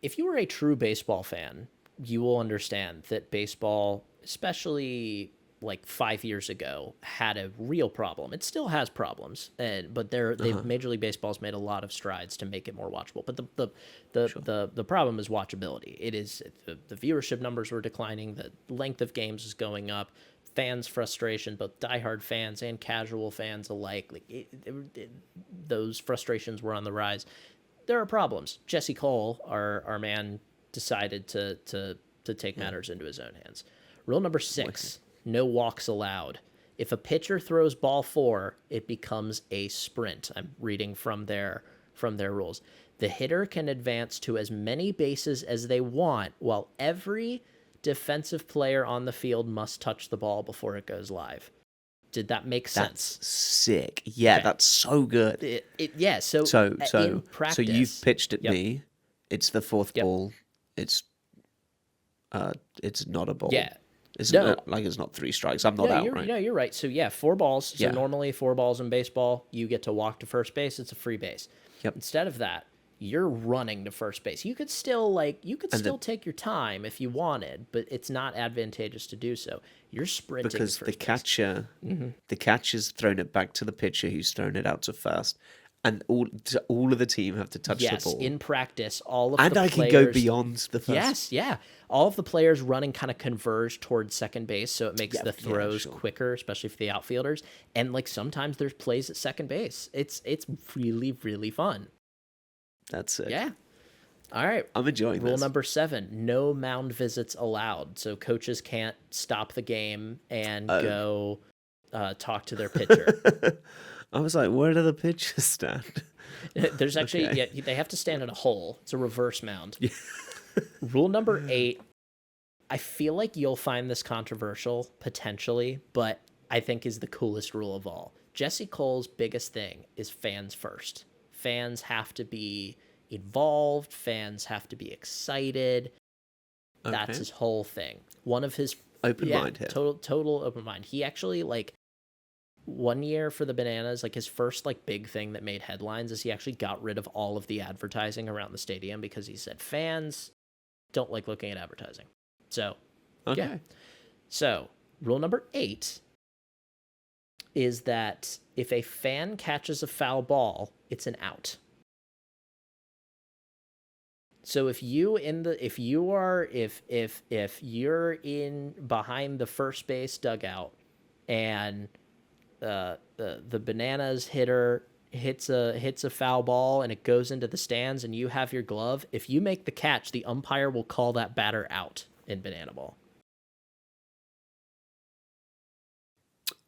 if you are a true baseball fan, you will understand that baseball, especially like 5 years ago, had a real problem. It still has problems, but Major League Baseball's made a lot of strides to make it more watchable. But the problem is watchability. It is the viewership numbers were declining, the length of games is going up, fans' frustration, both diehard fans and casual fans alike. Those frustrations were on the rise. There are problems. Jesse Cole, our man, decided to take matters into his own hands. Rule number 6, no walks allowed. If a pitcher throws ball 4, it becomes a sprint. I'm reading from their rules. The hitter can advance to as many bases as they want, while every defensive player on the field must touch the ball before it goes live. Did that make sense? That's sick. Yeah, okay. That's so good. In practice, so you've pitched at yep. me. It's the 4th ball. It's not a ball. Yeah. It's not 3 strikes. I'm not out, right? No, you're right. So 4 balls. So normally 4 balls in baseball, you get to walk to first base. It's a free base. Yep. Instead of that, you're running to first base. You could still take your time if you wanted, but it's not advantageous to do so. You're sprinting because to first the catcher's thrown it back to the pitcher, who's thrown it out to first, and all of the team have to touch the ball. Yes, in practice, all of and the I players... can go beyond the first. Yes, yeah. All of the players running kind of converge towards second base, so it makes the throws quicker, especially for the outfielders. And like sometimes there's plays at second base. It's really, really fun. That's it. Yeah. All right. I'm enjoying Rule this. number 7, no mound visits allowed. So coaches can't stop the game and go talk to their pitcher. I was like, where do the pitchers stand? There's actually, they have to stand in a hole. It's a reverse mound. Yeah. Rule number 8, I feel like you'll find this controversial, potentially, but I think is the coolest rule of all. Jesse Cole's biggest thing is fans first. Fans have to be involved. Fans have to be excited. Okay. That's his whole thing. One of his... Open mind here. Total open mind. He actually, like... One year for the Bananas, like his first like big thing that made headlines is he actually got rid of all of the advertising around the stadium because he said fans don't like looking at advertising. So, yeah. So, rule number 8 is that if a fan catches a foul ball, it's an out. So if you're in behind the first base dugout and the Bananas hitter hits a foul ball and it goes into the stands and you have your glove, if you make the catch, the umpire will call that batter out in Banana Ball.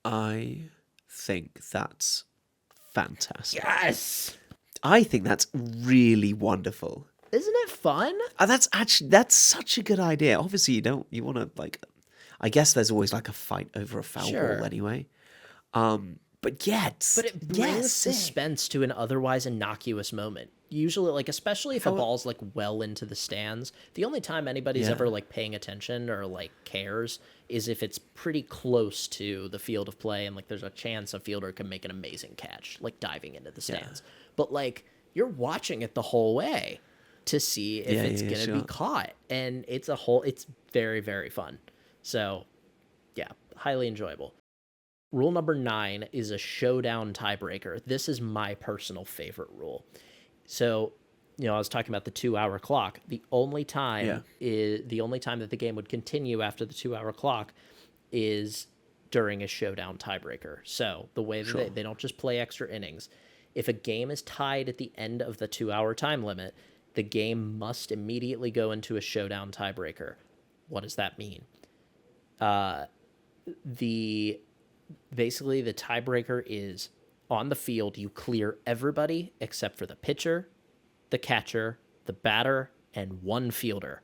I think that's fantastic. Yes! I think that's really wonderful. Isn't it fun? That's such a good idea. Obviously, you want to, like, I guess there's always like a fight over a foul ball anyway. But it brings suspense to an otherwise innocuous moment. Usually, like, especially if a ball's like well into the stands, the only time anybody's ever like paying attention or like cares is if it's pretty close to the field of play and like there's a chance a fielder can make an amazing catch, like diving into the stands. But like you're watching it the whole way to see if it's gonna be caught, and it's very, very fun. So yeah, highly enjoyable. Rule number 9 is a showdown tiebreaker. This is my personal favorite rule. So, I was talking about the 2-hour clock. The only time that the game would continue after the 2-hour clock is during a showdown tiebreaker. So the way that they don't just play extra innings. If a game is tied at the end of the 2-hour time limit, the game must immediately go into a showdown tiebreaker. What does that mean? Basically, the tiebreaker is on the field, you clear everybody except for the pitcher, the catcher, the batter, and one fielder.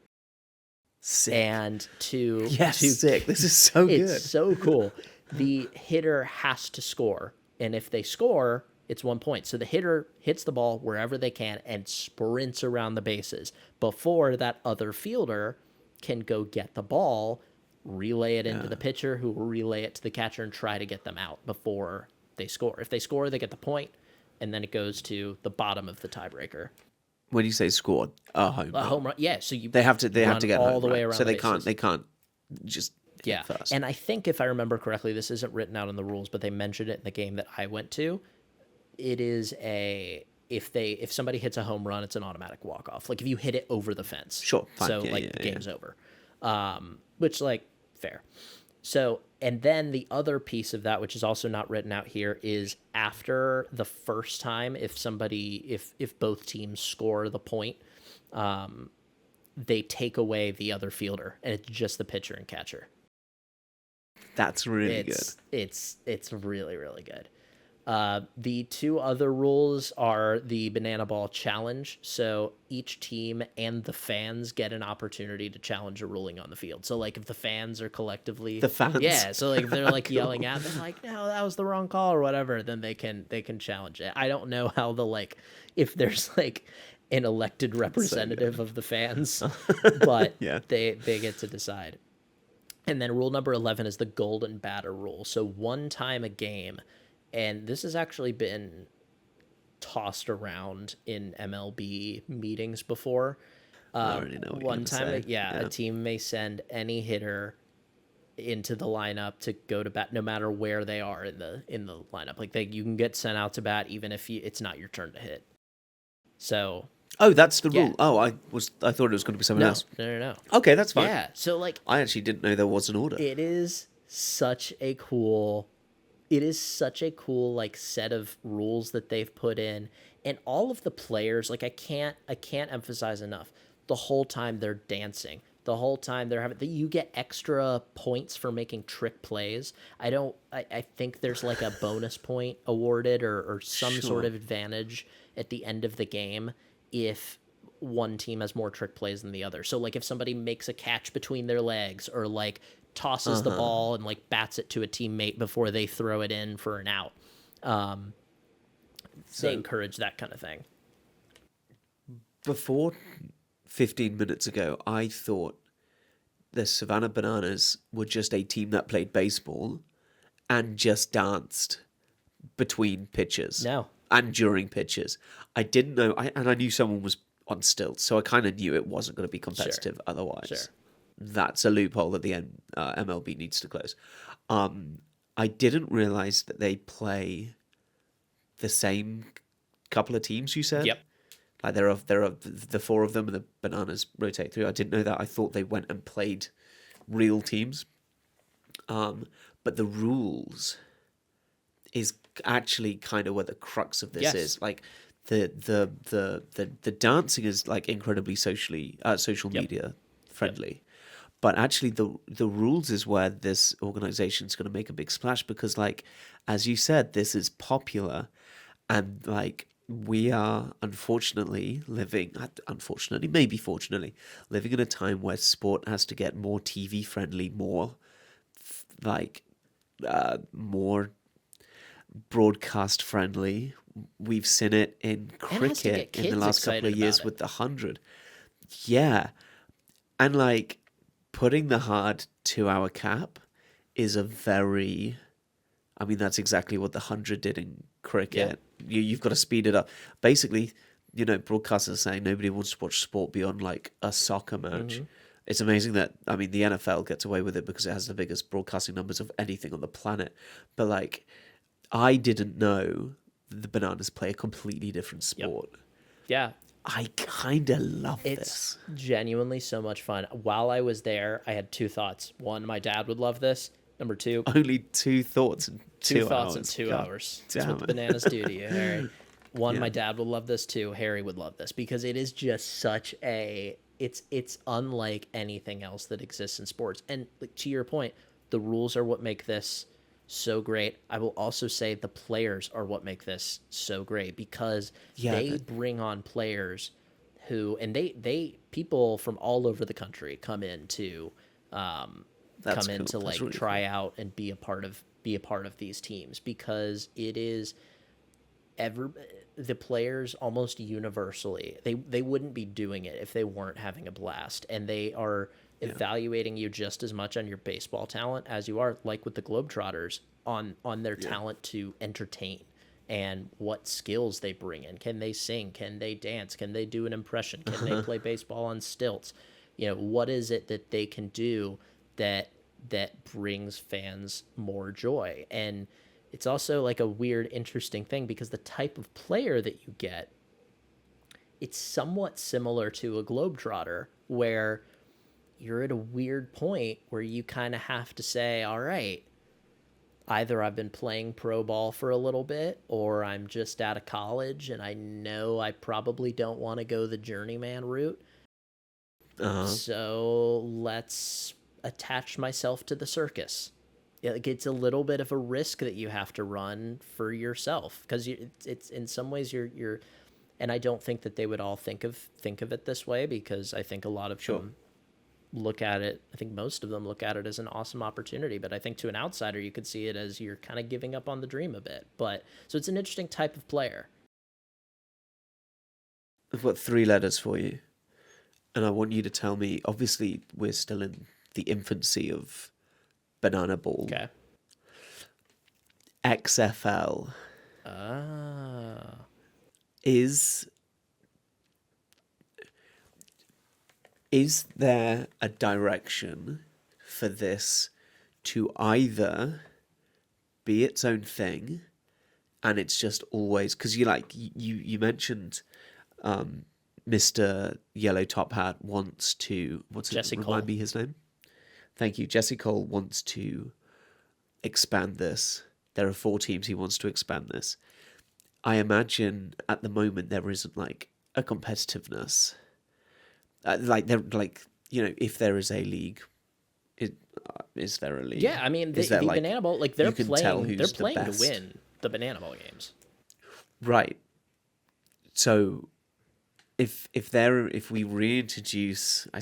Sick. And sick. This is so good. It's so cool. The hitter has to score, and if they score, it's 1 point. So the hitter hits the ball wherever they can and sprints around the bases before that other fielder can go get the ball, relay it into the pitcher, who will relay it to the catcher and try to get them out before they score. If they score, they get the point, and then it goes to the bottom of the tiebreaker. When you say scored, a home A run. home run. Yeah, so you They have to get all home, the way right? around So the they bases. can't just hit Yeah, first. and I think if I remember correctly, this isn't written out in the rules, but they mentioned it in the game that I went to. It is if somebody hits a home run, it's an automatic walk off. Like if you hit it over the fence, Sure, fine. so Yeah, like yeah, the yeah. game's over. Which like fair. So and then the other piece of that, which is also not written out here, is after the first time, if both teams score the point, they take away the other fielder, and it's just the pitcher and catcher. That's really It's good. it's really really good. The two other rules are the banana ball challenge. So each team and the fans get an opportunity to challenge a ruling on the field. So like if the fans are collectively The fans? yeah, so like if they're like Cool. yelling at them like no, that was the wrong call or whatever, then they can challenge it. I don't know how the like if there's like an elected representative of the fans, but Yeah. they get to decide. And then rule number 11 is the golden batter rule. So one time a game, and this has actually been tossed around in MLB meetings before. I already know what you're One gonna time, say. yeah, a team may send any hitter into the lineup to go to bat, no matter where they are in the lineup. Like you can get sent out to bat even if it's not your turn to hit. So Oh, that's the Yeah. rule. Oh, I thought it was going to be something no, else. no. Okay, that's fine. Yeah, so like I actually didn't know there was an order. it is such a cool like set of rules that they've put in, and all of the players, like I can't emphasize enough, the whole time they're dancing, the whole time they're having that, you get extra points for making trick plays. I think there's like a bonus point awarded or some sort Sure. of advantage at the end of the game if one team has more trick plays than the other. So like if somebody makes a catch between their legs or like tosses the ball and like bats it to a teammate before they throw it in for an out, they encourage that kind of thing. Before 15 minutes ago, I thought the Savannah Bananas were just a team that played baseball and just danced between pitches. No. And during pitches. I didn't know, and I knew someone was on stilts, so I kind of knew it wasn't going to be competitive otherwise. Sure. That's a loophole that the MLB needs to close. I didn't realize that they play the same couple of teams, you said? Yep. Like there are the four of them and the Bananas rotate through. I didn't know that. I thought they went and played real teams. But the rules is actually kind of where the crux of this Yes. is. Like the dancing is like incredibly social media friendly. But actually the rules is where this organization is going to make a big splash because, like, as you said, this is popular, and like we are maybe fortunately, living in a time where sport has to get more TV friendly, more more broadcast friendly. We've seen it in cricket in the last couple of years with the 100. Yeah. And like putting the hard 2-hour cap is that's exactly what the 100 did in cricket. Yeah. You've got to speed it up. Basically, broadcasters are saying nobody wants to watch sport beyond like a soccer match. Mm-hmm. It's amazing that, the NFL gets away with it because it has the biggest broadcasting numbers of anything on the planet. But like, I didn't know the Bananas play a completely different sport. Yep. Yeah. I kind of love this. It's genuinely so much fun. While I was there, I had two thoughts. One, my dad would love this. Number two, only two thoughts in 2 thoughts hours. in 2 hours. That's what the Damn it. Bananas do to you, Harry. One, Yeah. my dad would love this. Two, Harry would love this because it is just such a it's unlike anything else that exists in sports. And like, to your point, the rules are what make this so great. I will also say the players are what make this so great because they bring on players who, and they people from all over the country come in to really try out and be a part of these teams because it is the players almost universally they wouldn't be doing it if they weren't having a blast, and they are evaluating you just as much on your baseball talent as you are, like with the Globetrotters, on their talent to entertain. and what skills they bring in. Can they sing? Can they dance? Can they do an impression? Can they play baseball on stilts? What is it that they can do that brings fans more joy? And it's also like a weird, interesting thing because the type of player that you get, it's somewhat similar to a Globetrotter where you're at a weird point where you kind of have to say, all right, either I've been playing pro ball for a little bit or I'm just out of college and I know I probably don't want to go the journeyman route. So let's attach myself to the circus. It's a little bit of a risk that you have to run for yourself because it's in some ways you're and I don't think that they would all think of it this way because I think a lot of them look at it, I think most of them look at it as an awesome opportunity, but I think to an outsider you could see it as you're kind of giving up on the dream a bit. But so it's an interesting type of player. I've got 3 letters for you, and I want you to tell me, obviously we're still in the infancy of banana ball. Okay. XFL. Is there a direction for this to either be its own thing and it's just always, because you mentioned Mr. Yellow Top Hat wants to, remind me his name? Thank you. Jesse Cole wants to expand this. There are 4 teams he wants to expand this. I imagine at the moment there isn't like a competitiveness. If there is a league, is there a league? Yeah, I mean the Banana Bowl, like they're playing to win the Banana Bowl games. Right. So if we reintroduce, I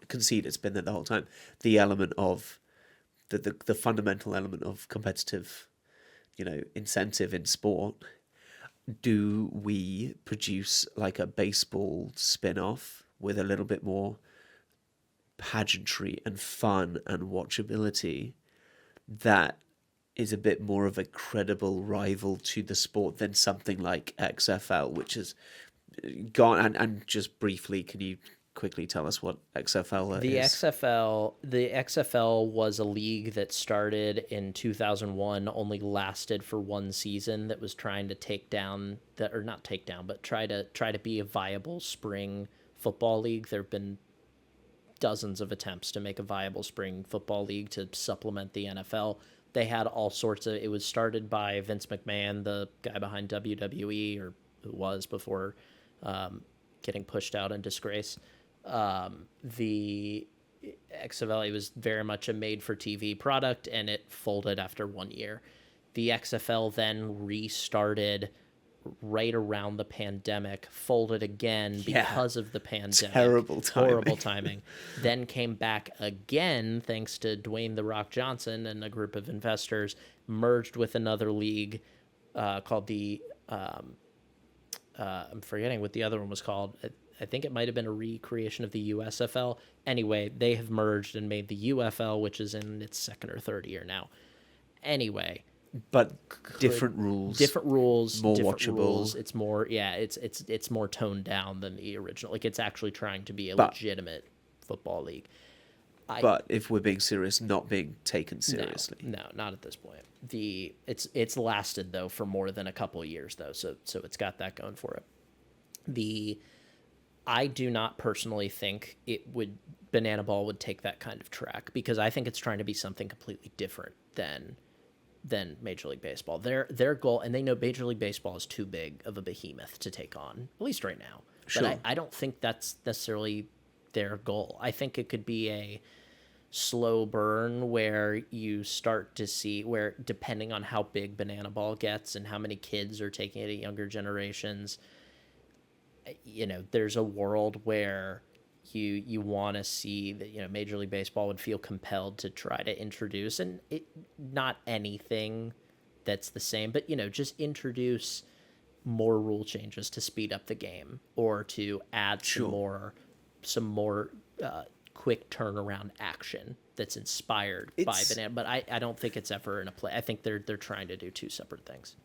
concede it's been there the whole time, the element of the fundamental element of competitive, incentive in sport, do we produce like a baseball spin-off with a little bit more pageantry and fun and watchability that is a bit more of a credible rival to the sport than something like XFL, which has gone, and just briefly, can you quickly tell us what XFL is? The XFL was a league that started in 2001, only lasted for 1 season, that was trying to try to be a viable spring football league. There have been dozens of attempts to make a viable spring football league to supplement the NFL. They had all sorts of, it was started by Vince McMahon, the guy behind WWE, or who was before getting pushed out in disgrace. The XFL was very much a made-for-TV product, and it folded after 1 year. The XFL then restarted right around the pandemic, folded again because of the pandemic. Horrible timing. Then came back again thanks to Dwayne "The Rock" Johnson and a group of investors, merged with another league called the I'm forgetting what the other one was called. I think it might have been a recreation of the USFL. Anyway, they have merged and made the UFL, which is in its 2nd or 3rd year now. Anyway, but different rules, more watchable. Rules. It's more, it's more toned down than the original. Like, it's actually trying to be a legitimate football league. But if we're being serious, not being taken seriously. No, not at this point. It's lasted though for more than a couple of years though, so it's got that going for it. I do not personally think Banana Ball would take that kind of track, because I think it's trying to be something completely different than Major League Baseball. Their goal, and they know Major League Baseball is too big of a behemoth to take on, at least right now. Sure. But I don't think that's necessarily their goal. I think it could be a slow burn where you start to see where, depending on how big Banana Ball gets and how many kids are taking it at younger generations, there's a world where you want to see that, Major League Baseball would feel compelled to try to introduce, and not anything that's the same, but, just introduce more rule changes to speed up the game, or to add some more quick turnaround action that's inspired by banana. But I don't think it's ever in a play. I think they're trying to do two separate things.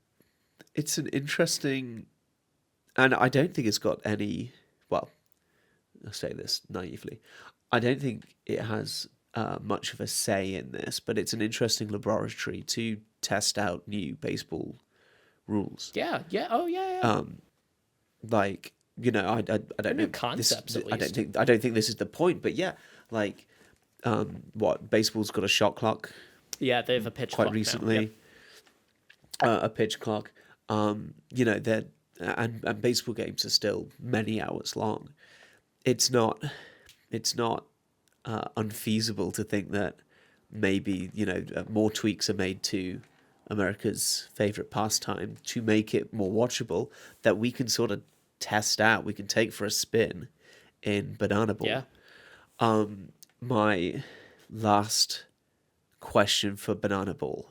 It's an interesting, and I don't think it's got any. Well, I'll say this naively, I don't think it has much of a say in this, but it's an interesting laboratory to test out new baseball rules. Yeah. Oh yeah. Like, I don't know concepts. At least. I don't think this is the point, but yeah, like, what baseball's got a shot clock. Yeah, they have a pitch quite clock recently. Now. Yep. A pitch clock. They're and baseball games are still many hours long. It's not unfeasible to think that maybe more tweaks are made to America's favorite pastime to make it more watchable, that we can sort of test out, we can take for a spin in Banana Ball. Yeah. My last question for Banana Ball,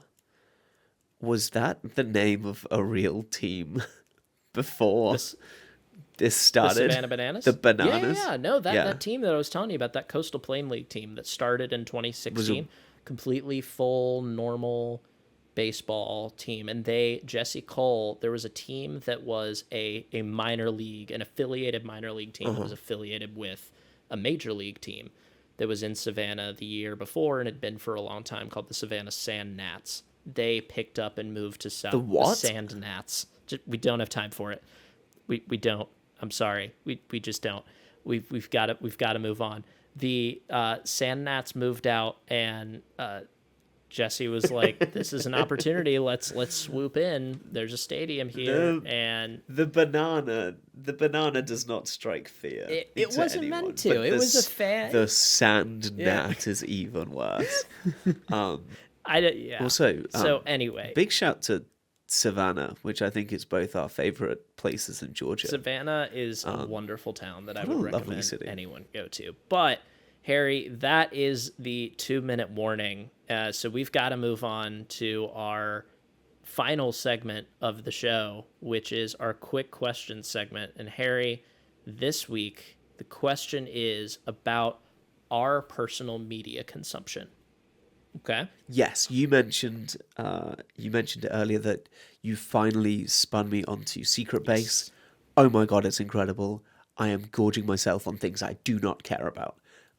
was that the name of a real team before this started? The Savannah Bananas? The Bananas? Yeah. No, that team that I was telling you about, that Coastal Plain League team that started in 2016, completely full, normal baseball team. And Jesse Cole, there was a team that was a minor league, an affiliated minor league team that was affiliated with a major league team that was in Savannah the year before and had been for a long time, called the Savannah Sand Gnats. They picked up and moved to South. The what? The Sand Gnats. We don't have time for it. We don't. I'm sorry. We just don't. We've got to move on. The Sand Gnats moved out, and Jesse was like, "This is an opportunity. Let's swoop in. There's a stadium here." And the banana does not strike fear. It wasn't anyone, meant to. It was a fan. The sand gnat is even worse. Also, so anyway, big shout to Savannah, which I think is both our favorite places in Georgia. Savannah is a wonderful town that I would recommend anyone go to. But Harry, that is the 2-minute warning. So we've got to move on to our final segment of the show, which is our quick question segment. And Harry, this week, the question is about our personal media consumption. Okay. Yes, you mentioned it earlier that you finally spun me onto Secret Base. Oh my God, it's incredible. I am gorging myself on things I do not care about.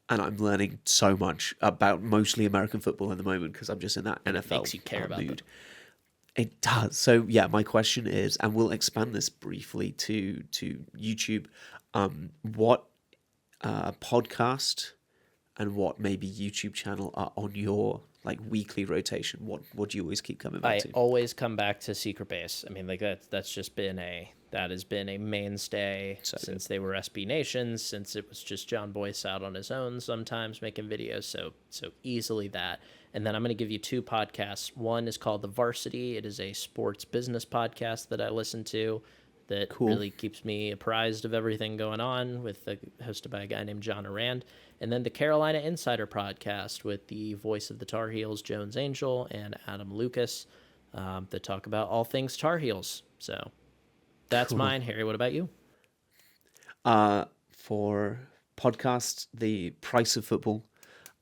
And I'm learning so much about mostly American football at the moment because I'm just in that NFL it makes you care about mood. them. It does. So yeah, my question is, and we'll expand this briefly to YouTube, what podcast and what maybe YouTube channel are on your weekly rotation? What do you always keep coming back to? I always come back to Secret Base. I mean, that's just been that has been a mainstay since they were SB Nations, since it was just John Boyce out on his own sometimes making videos. So easily that. And then I'm going to give you 2 podcasts. One is called The Varsity. It is a sports business podcast that I listen to that really keeps me apprised of everything going on, hosted by a guy named John Arand. And then the Carolina Insider podcast with the voice of the Tar Heels, Jones Angel, and Adam Lucas, that talk about all things Tar Heels. So that's mine, Harry. What about you? For podcasts, The Price of Football.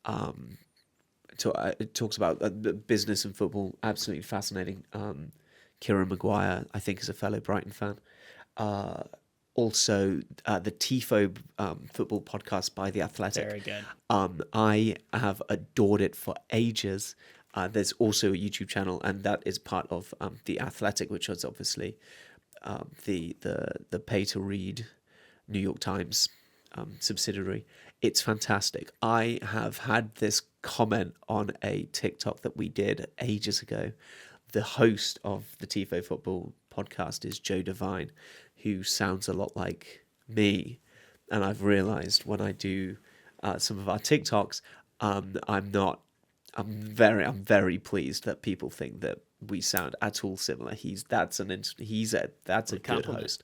It talks about business and football. Absolutely fascinating. Kieran Maguire, I think, is a fellow Brighton fan. Also, the TIFO football podcast by The Athletic. Very good. I have adored it for ages. There's also a YouTube channel, and that is part of The Athletic, which is obviously the pay-to-read New York Times subsidiary. It's fantastic. I have had this comment on a TikTok that we did ages ago. The host of the TIFO football podcast is Joe Devine, who sounds a lot like me. And I've realized when I do some of our TikToks, I'm very pleased that people think that we sound at all similar. That's a good host.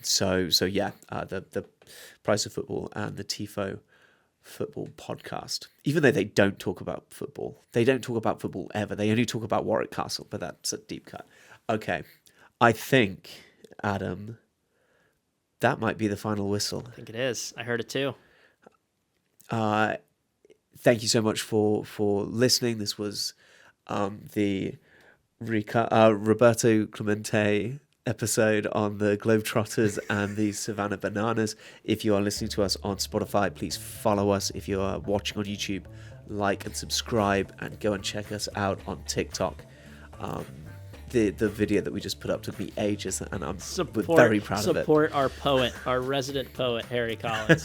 So yeah, the Price of Football and the TIFO football podcast, even though they don't talk about football ever. They only talk about Warwick Castle, but that's a deep cut. Okay, I think, Adam, that might be the final whistle. I think it is. I heard it too. Thank you so much for listening. This was the Roberto Clemente episode on the Globetrotters and the Savannah Bananas. If you are listening to us on Spotify, please follow us. If you are watching on YouTube, like and subscribe, and go and check us out on TikTok. The video that we just put up took me ages, and I'm very proud of it. Support our poet, our resident poet, Harry Collins.